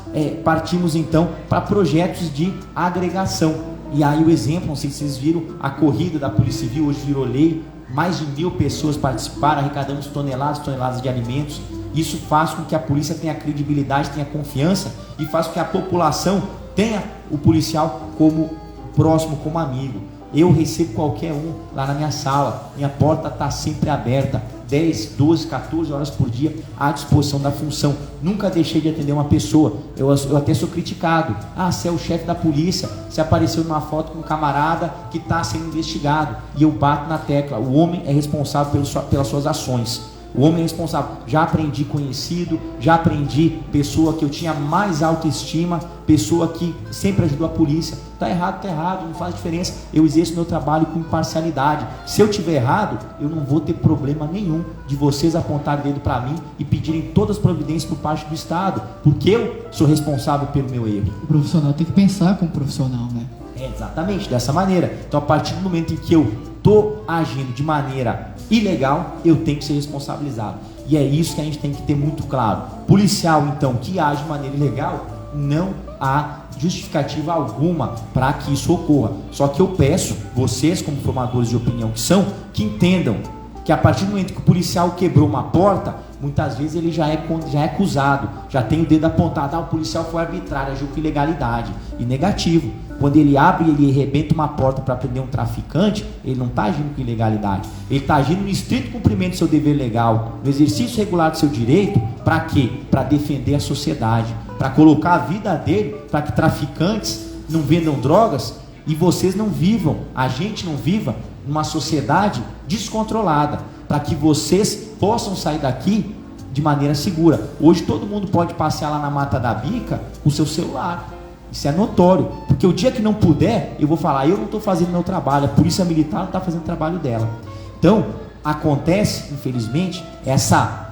partimos então para projetos de agregação. E aí o exemplo, não sei se vocês viram, a corrida da Polícia Civil hoje virou lei, mais de 1.000 pessoas participaram, arrecadamos toneladas de alimentos. Isso faz com que a polícia tenha credibilidade, tenha confiança, e faz com que a população tenha o policial como próximo, como amigo. Eu recebo qualquer um lá na minha sala, minha porta está sempre aberta, 10, 12, 14 horas por dia à disposição da função. Nunca deixei de atender uma pessoa. Eu até sou criticado. Você é o chefe da polícia, você apareceu numa foto com um camarada que está sendo investigado. E eu bato na tecla, o homem é responsável pelas suas ações. O homem é responsável. Já aprendi conhecido, já aprendi pessoa que eu tinha mais autoestima, pessoa que sempre ajudou a polícia. Tá errado, não faz diferença. Eu exerço meu trabalho com imparcialidade. Se eu tiver errado, eu não vou ter problema nenhum de vocês apontarem o dedo para mim e pedirem todas as providências por parte do Estado, porque eu sou responsável pelo meu erro. O profissional tem que pensar como profissional, né? Exatamente, dessa maneira. Então, a partir do momento em que eu estou agindo de maneira ilegal, eu tenho que ser responsabilizado. E é isso que a gente tem que ter muito claro. Policial, então, que age de maneira ilegal, não há justificativa alguma para que isso ocorra. Só que eu peço, vocês como formadores de opinião que são, que entendam que a partir do momento que o policial quebrou uma porta, muitas vezes ele já é acusado, já tem o dedo apontado, o policial foi arbitrário, agiu com ilegalidade. E negativo. Quando ele abre e ele arrebenta uma porta para prender um traficante, ele não está agindo com ilegalidade. Ele está agindo no estrito cumprimento do seu dever legal, no exercício regular do seu direito. Para quê? Para defender a sociedade, para colocar a vida dele, para que traficantes não vendam drogas e vocês não vivam, a gente não viva numa sociedade descontrolada, para que vocês possam sair daqui de maneira segura. Hoje todo mundo pode passear lá na Mata da Bica com o seu celular. Isso é notório, porque o dia que não puder, eu vou falar, eu não estou fazendo meu trabalho, a polícia militar não está fazendo o trabalho dela. Então, acontece, infelizmente, essa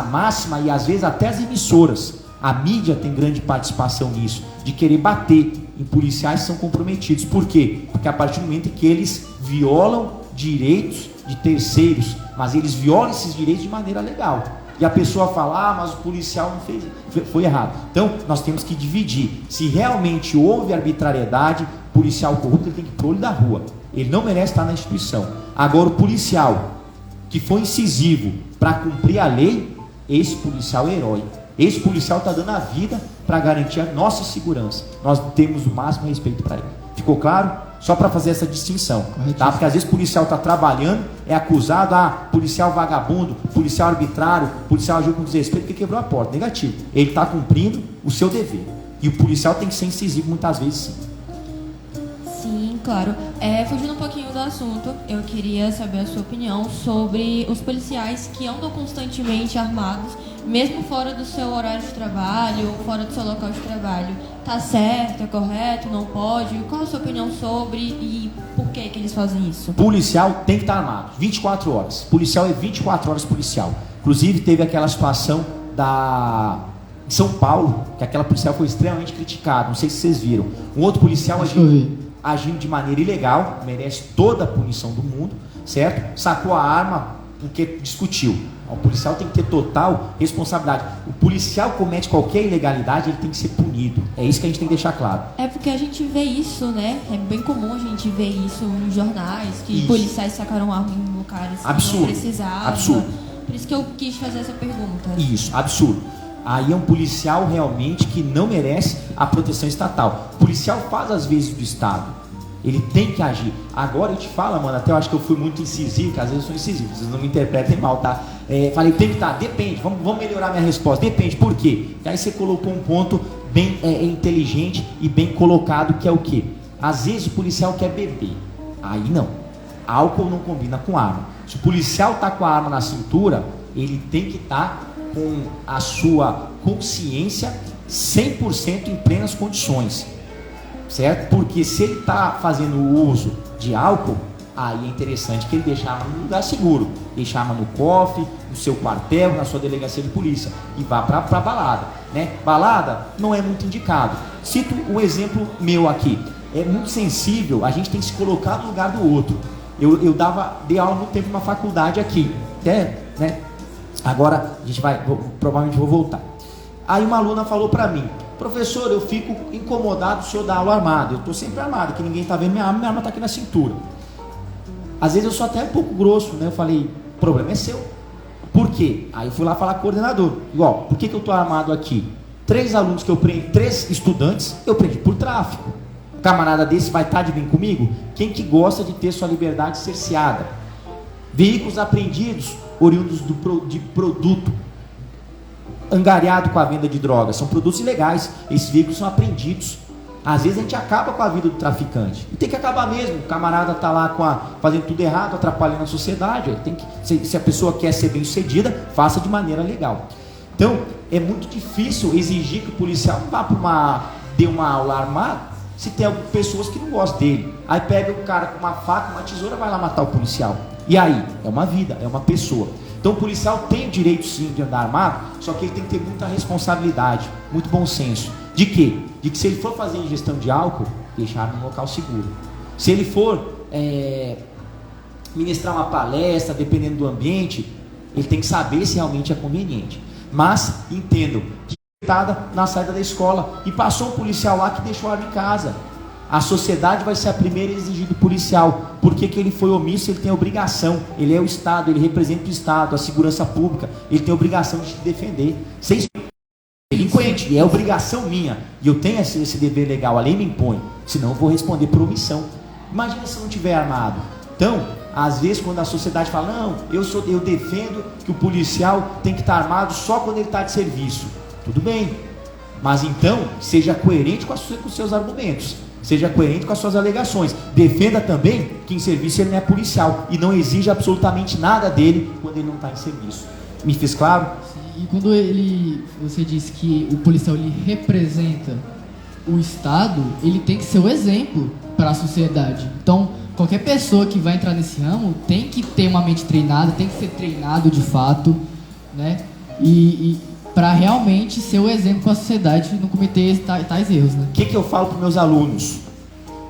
máxima, e às vezes até as emissoras, a mídia tem grande participação nisso, de querer bater em policiais que são comprometidos. Por quê? Porque a partir do momento em que eles violam direitos de terceiros, mas eles violam esses direitos de maneira legal. E a pessoa fala, mas o policial não fez, foi errado. Então, nós temos que dividir. Se realmente houve arbitrariedade, o policial corrupto ele tem que ir pro olho da rua. Ele não merece estar na instituição. Agora, o policial que foi incisivo para cumprir a lei, esse policial é herói. Esse policial está dando a vida para garantir a nossa segurança. Nós temos o máximo respeito para ele. Ficou claro? Só para fazer essa distinção, tá? Porque às vezes o policial está trabalhando, é acusado, policial vagabundo, policial arbitrário, policial agiu com desrespeito porque quebrou a porta. Negativo. Ele está cumprindo o seu dever. E o policial tem que ser incisivo muitas vezes, sim. Sim, claro. Fugindo um pouquinho do assunto, eu queria saber a sua opinião sobre os policiais que andam constantemente armados, mesmo fora do seu horário de trabalho, fora do seu local de trabalho. Tá certo, é correto, não pode? Qual a sua opinião sobre e por que eles fazem isso? Policial tem que estar armado, 24 horas. Policial é 24 horas policial. Inclusive teve aquela situação de São Paulo, que aquela policial foi extremamente criticada, não sei se vocês viram. Um outro policial agindo de maneira ilegal, merece toda a punição do mundo, certo? Sacou a arma porque discutiu. O policial tem que ter total responsabilidade. O policial comete qualquer ilegalidade, ele tem que ser punido. É isso que a gente tem que deixar claro. É porque a gente vê isso, né? É bem comum a gente ver isso nos jornais, que isso. Policiais sacaram arma em lugares que não precisavam. Absurdo. Por isso que eu quis fazer essa pergunta. Isso, absurdo. Aí é um policial realmente que não merece a proteção estatal. O policial faz as vezes do Estado. Ele tem que agir. Agora eu te falo, mano, até eu acho que eu fui muito incisivo, que às vezes eu sou incisivo, vocês não me interpretem mal, tá? Falei, tem que estar, depende, vamos melhorar minha resposta. Depende, por quê? Porque aí você colocou um ponto bem inteligente e bem colocado, que é o quê? Às vezes o policial quer beber. Aí não. álcool não combina com arma. Se o policial está com a arma na cintura, ele tem que estar com a sua consciência 100% em plenas condições, certo? Porque se ele está fazendo o uso de álcool, aí é interessante que ele deixe a arma num lugar seguro, deixe a arma no cofre, no seu quartel, na sua delegacia de polícia e vá para a balada, né? Balada não é muito indicado. Cito um exemplo meu aqui. É muito sensível, a gente tem que se colocar no lugar do outro. Eu dei aula muito tempo numa faculdade aqui, até, né? Agora a gente provavelmente vou voltar. Aí uma aluna falou para mim: professor, eu fico incomodado se eu dar aula armado. Eu estou sempre armado, que ninguém está vendo minha arma está aqui na cintura. Às vezes eu sou até um pouco grosso, né? Eu falei: o problema é seu. Por quê? Aí eu fui lá falar com o coordenador. Igual, por que eu estou armado aqui? 3 alunos que eu prendo, 3 estudantes, eu prendi por tráfico. Um camarada desse vai estar de bem comigo? Quem que gosta de ter sua liberdade cerceada? Veículos apreendidos, oriundos de produto angariado com a venda de drogas, são produtos ilegais. Esses veículos são apreendidos. Às vezes a gente acaba com a vida do traficante, e tem que acabar mesmo. O camarada está lá fazendo tudo errado, atrapalhando a sociedade. Tem que, se a pessoa quer ser bem sucedida, faça de maneira legal. Então é muito difícil exigir que o policial vá dê uma aula armada, se tem pessoas que não gostam dele. Aí pega o cara com uma faca, uma tesoura, vai lá matar o policial. E aí? É uma vida, é uma pessoa. Então o policial tem o direito sim de andar armado, só que ele tem que ter muita responsabilidade, muito bom senso. De quê? De que se ele for fazer ingestão de álcool, deixar no local seguro. Se ele for ministrar uma palestra, dependendo do ambiente, ele tem que saber se realmente é conveniente. Mas entendam que na saída da escola e passou um policial lá que deixou a arma em casa, a sociedade vai ser a primeira a exigir do policial. Porque que ele foi omisso? Ele tem a obrigação, ele é o Estado, ele representa o Estado, a segurança pública, ele tem a obrigação de te defender. Sem delinquente, e é obrigação minha, e eu tenho esse dever legal, a lei me impõe, senão eu vou responder por omissão. Imagina se não tiver armado. Então, às vezes quando a sociedade fala: não, eu defendo que o policial tem que estar armado só quando ele está de serviço. Tudo bem, mas então seja coerente com os seus argumentos, seja coerente com as suas alegações. Defenda também que em serviço ele não é policial e não exige absolutamente nada dele quando ele não está em serviço. Me fiz claro? Sim, e quando você disse que o policial ele representa o Estado, ele tem que ser o exemplo para a sociedade. Então, qualquer pessoa que vai entrar nesse ramo tem que ter uma mente treinada, tem que ser treinado de fato, né? E para realmente ser o exemplo para a sociedade e não cometer tais erros, né? O que eu falo para meus alunos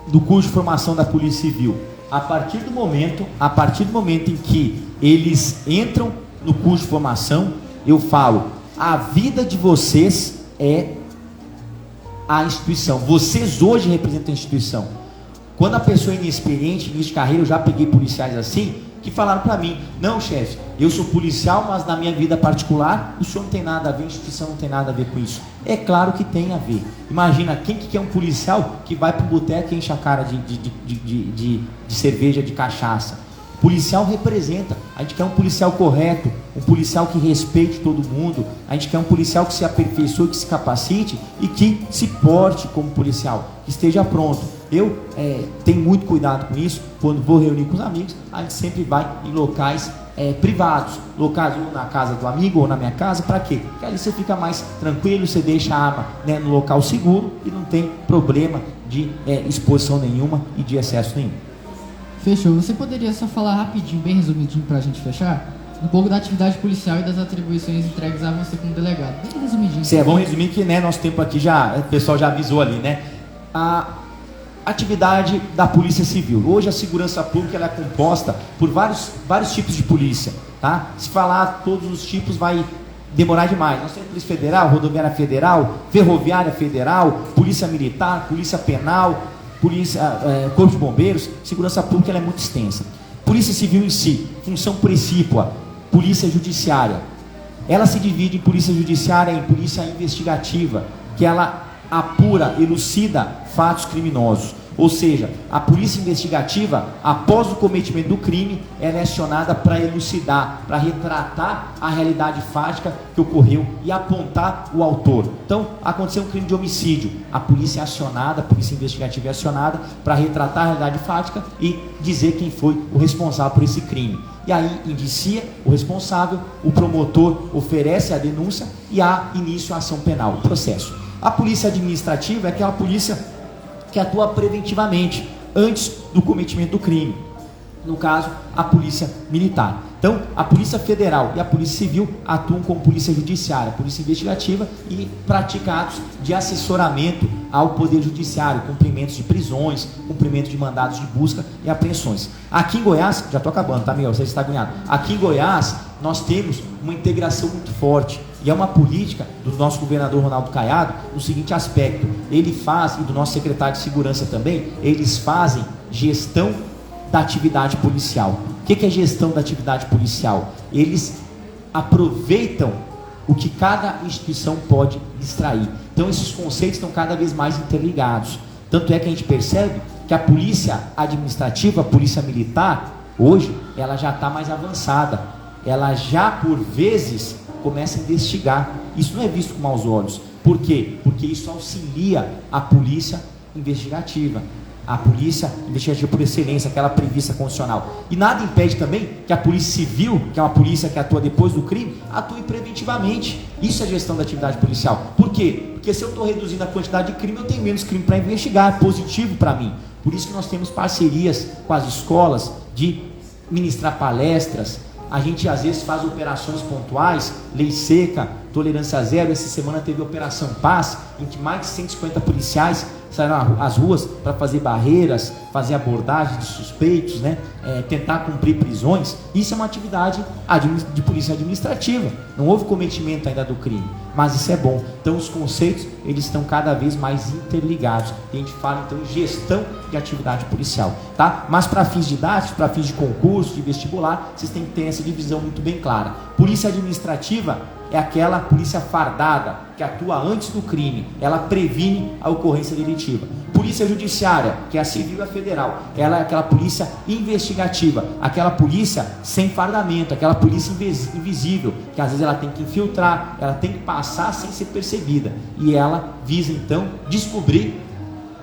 do curso de formação da Polícia Civil? A partir do momento em que eles entram no curso de formação, eu falo: a vida de vocês é a instituição. Vocês hoje representam a instituição. Quando a pessoa é inexperiente, início de carreira, eu já peguei policiais assim, que falaram para mim: não, chefe, eu sou policial, mas na minha vida particular, o senhor não tem nada a ver, a instituição não tem nada a ver com isso. É claro que tem a ver. Imagina, quem que quer um policial que vai pro boteco e enche a cara de cerveja, de cachaça? O policial representa. A gente quer um policial correto, um policial que respeite todo mundo, a gente quer um policial que se aperfeiçoe, que se capacite e que se porte como policial, que esteja pronto. Eu tenho muito cuidado com isso. Quando vou reunir com os amigos, a gente sempre vai em locais privados, locais ou na casa do amigo ou na minha casa. Para quê? Porque ali você fica mais tranquilo, você deixa a arma, né, no local seguro e não tem problema de exposição nenhuma e de excesso nenhum. Fechou. Você poderia só falar rapidinho, bem resumidinho, para a gente fechar, um pouco da atividade policial e das atribuições entregues a você como delegado? Bem resumidinho. Sim, vamos resumir que, né, nosso tempo aqui o pessoal já avisou ali, né? A atividade da Polícia Civil. Hoje a segurança pública ela é composta por vários tipos de polícia, tá? Se falar todos os tipos vai demorar demais. Nós temos Polícia Federal, Rodoviária Federal, Ferroviária Federal, Polícia Militar, Polícia Penal, Corpo de Bombeiros. Segurança pública ela é muito extensa. Polícia Civil em si, função precípua, Polícia Judiciária. Ela se divide em Polícia Judiciária e em Polícia Investigativa, que ela apura, elucida fatos criminosos. Ou seja, a polícia investigativa, após o cometimento do crime, ela é acionada para elucidar, para retratar a realidade fática que ocorreu e apontar o autor. Então, aconteceu um crime de homicídio, a polícia é acionada, a polícia investigativa é acionada para retratar a realidade fática e dizer quem foi o responsável por esse crime. E aí indicia o responsável, o promotor oferece a denúncia e há início à ação penal, o processo. A polícia administrativa é aquela polícia que atua preventivamente, antes do cometimento do crime. No caso, a polícia militar. Então, a polícia federal e a polícia civil atuam como polícia judiciária, polícia investigativa, e praticam atos de assessoramento ao poder judiciário, cumprimentos de prisões, cumprimento de mandados de busca e apreensões. Aqui em Goiás, já estou acabando, tá, Miguel? Você está agoniado. Aqui em Goiás, nós temos uma integração muito forte, e é uma política do nosso governador Ronaldo Caiado no seguinte aspecto: ele faz, e do nosso secretário de segurança também, eles fazem gestão da atividade policial. O que é gestão da atividade policial? Eles aproveitam o que cada instituição pode extrair. Então esses conceitos estão cada vez mais interligados. Tanto é que a gente percebe que a polícia administrativa, a polícia militar, hoje, ela já está mais avançada. Ela já, por vezes, começa a investigar. Isso não é visto com maus olhos. Por quê? Porque isso auxilia a polícia investigativa. A polícia investigativa por excelência, aquela prevista constitucional. E nada impede também que a polícia civil, que é uma polícia que atua depois do crime, atue preventivamente. Isso é gestão da atividade policial. Por quê? Porque se eu estou reduzindo a quantidade de crime, eu tenho menos crime para investigar. É positivo para mim. Por isso que nós temos parcerias com as escolas de ministrar palestras. A gente às vezes faz operações pontuais, lei seca, tolerância zero. Essa semana teve a Operação Paz, em que mais de 150 policiais saíram às ruas para fazer barreiras, fazer abordagem de suspeitos, né? Tentar cumprir prisões. Isso é uma atividade de polícia administrativa. Não houve cometimento ainda do crime, mas isso é bom. Então os conceitos, eles estão cada vez mais interligados. E a gente fala então em gestão de atividade policial, tá? Mas para fins didáticos, para fins de concurso, de vestibular, vocês têm que ter essa divisão muito bem clara. Polícia administrativa é aquela polícia fardada que atua antes do crime, ela previne a ocorrência delitiva. Polícia judiciária, que é a civil e a federal, ela é aquela polícia investigativa, aquela polícia sem fardamento, aquela polícia invisível, que às vezes ela tem que infiltrar, ela tem que passar sem ser percebida, e ela visa então descobrir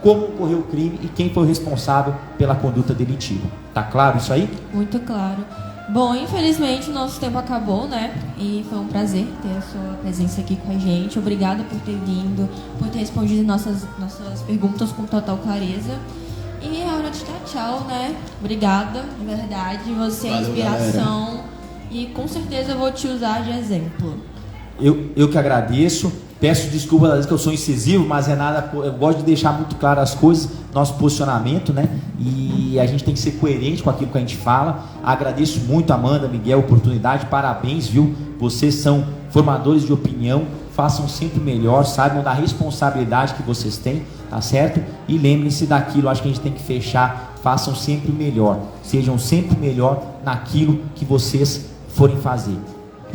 como ocorreu o crime e quem foi o responsável pela conduta delitiva. Tá claro isso aí? Muito claro. Bom, infelizmente o nosso tempo acabou, né? E foi um prazer ter a sua presença aqui com a gente. Obrigada por ter vindo, por ter respondido nossas perguntas com total clareza. E é hora de dar tchau, né? Obrigada, de verdade. Você é inspiração. Galera. E com certeza eu vou te usar de exemplo. Eu que agradeço. Peço desculpas às vezes que eu sou incisivo, mas é nada, eu gosto de deixar muito claro as coisas, nosso posicionamento, né? E a gente tem que ser coerente com aquilo que a gente fala. Agradeço muito, Amanda, Miguel, a oportunidade, parabéns, viu? Vocês são formadores de opinião, façam sempre melhor, saibam da responsabilidade que vocês têm, tá certo? E lembrem-se daquilo, acho que a gente tem que fechar, façam sempre melhor, sejam sempre melhor naquilo que vocês forem fazer.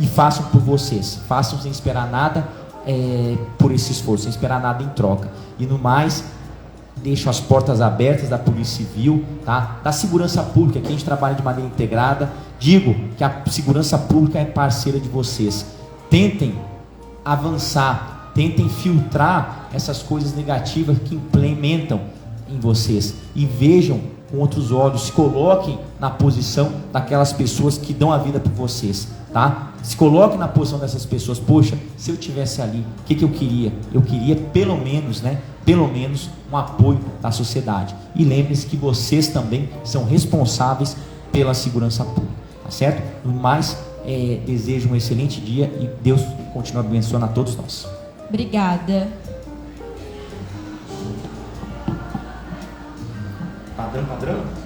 E façam por vocês, façam sem esperar nada por esse esforço, sem esperar nada em troca. E no mais, deixo as portas abertas da Polícia Civil, tá? Da segurança pública, que a gente trabalha de maneira integrada. Digo que a segurança pública é parceira de vocês. Tentem avançar, tentem filtrar essas coisas negativas que implementam em vocês e vejam com outros olhos, se coloquem na posição daquelas pessoas que dão a vida por vocês, tá? Se coloquem na posição dessas pessoas. Poxa, se eu tivesse ali, o que eu queria? Eu queria pelo menos, né? Pelo menos um apoio da sociedade. E lembrem-se que vocês também são responsáveis pela segurança pública, tá certo? No mais, desejo um excelente dia e Deus continue abençoando a todos nós. Obrigada. Padrão.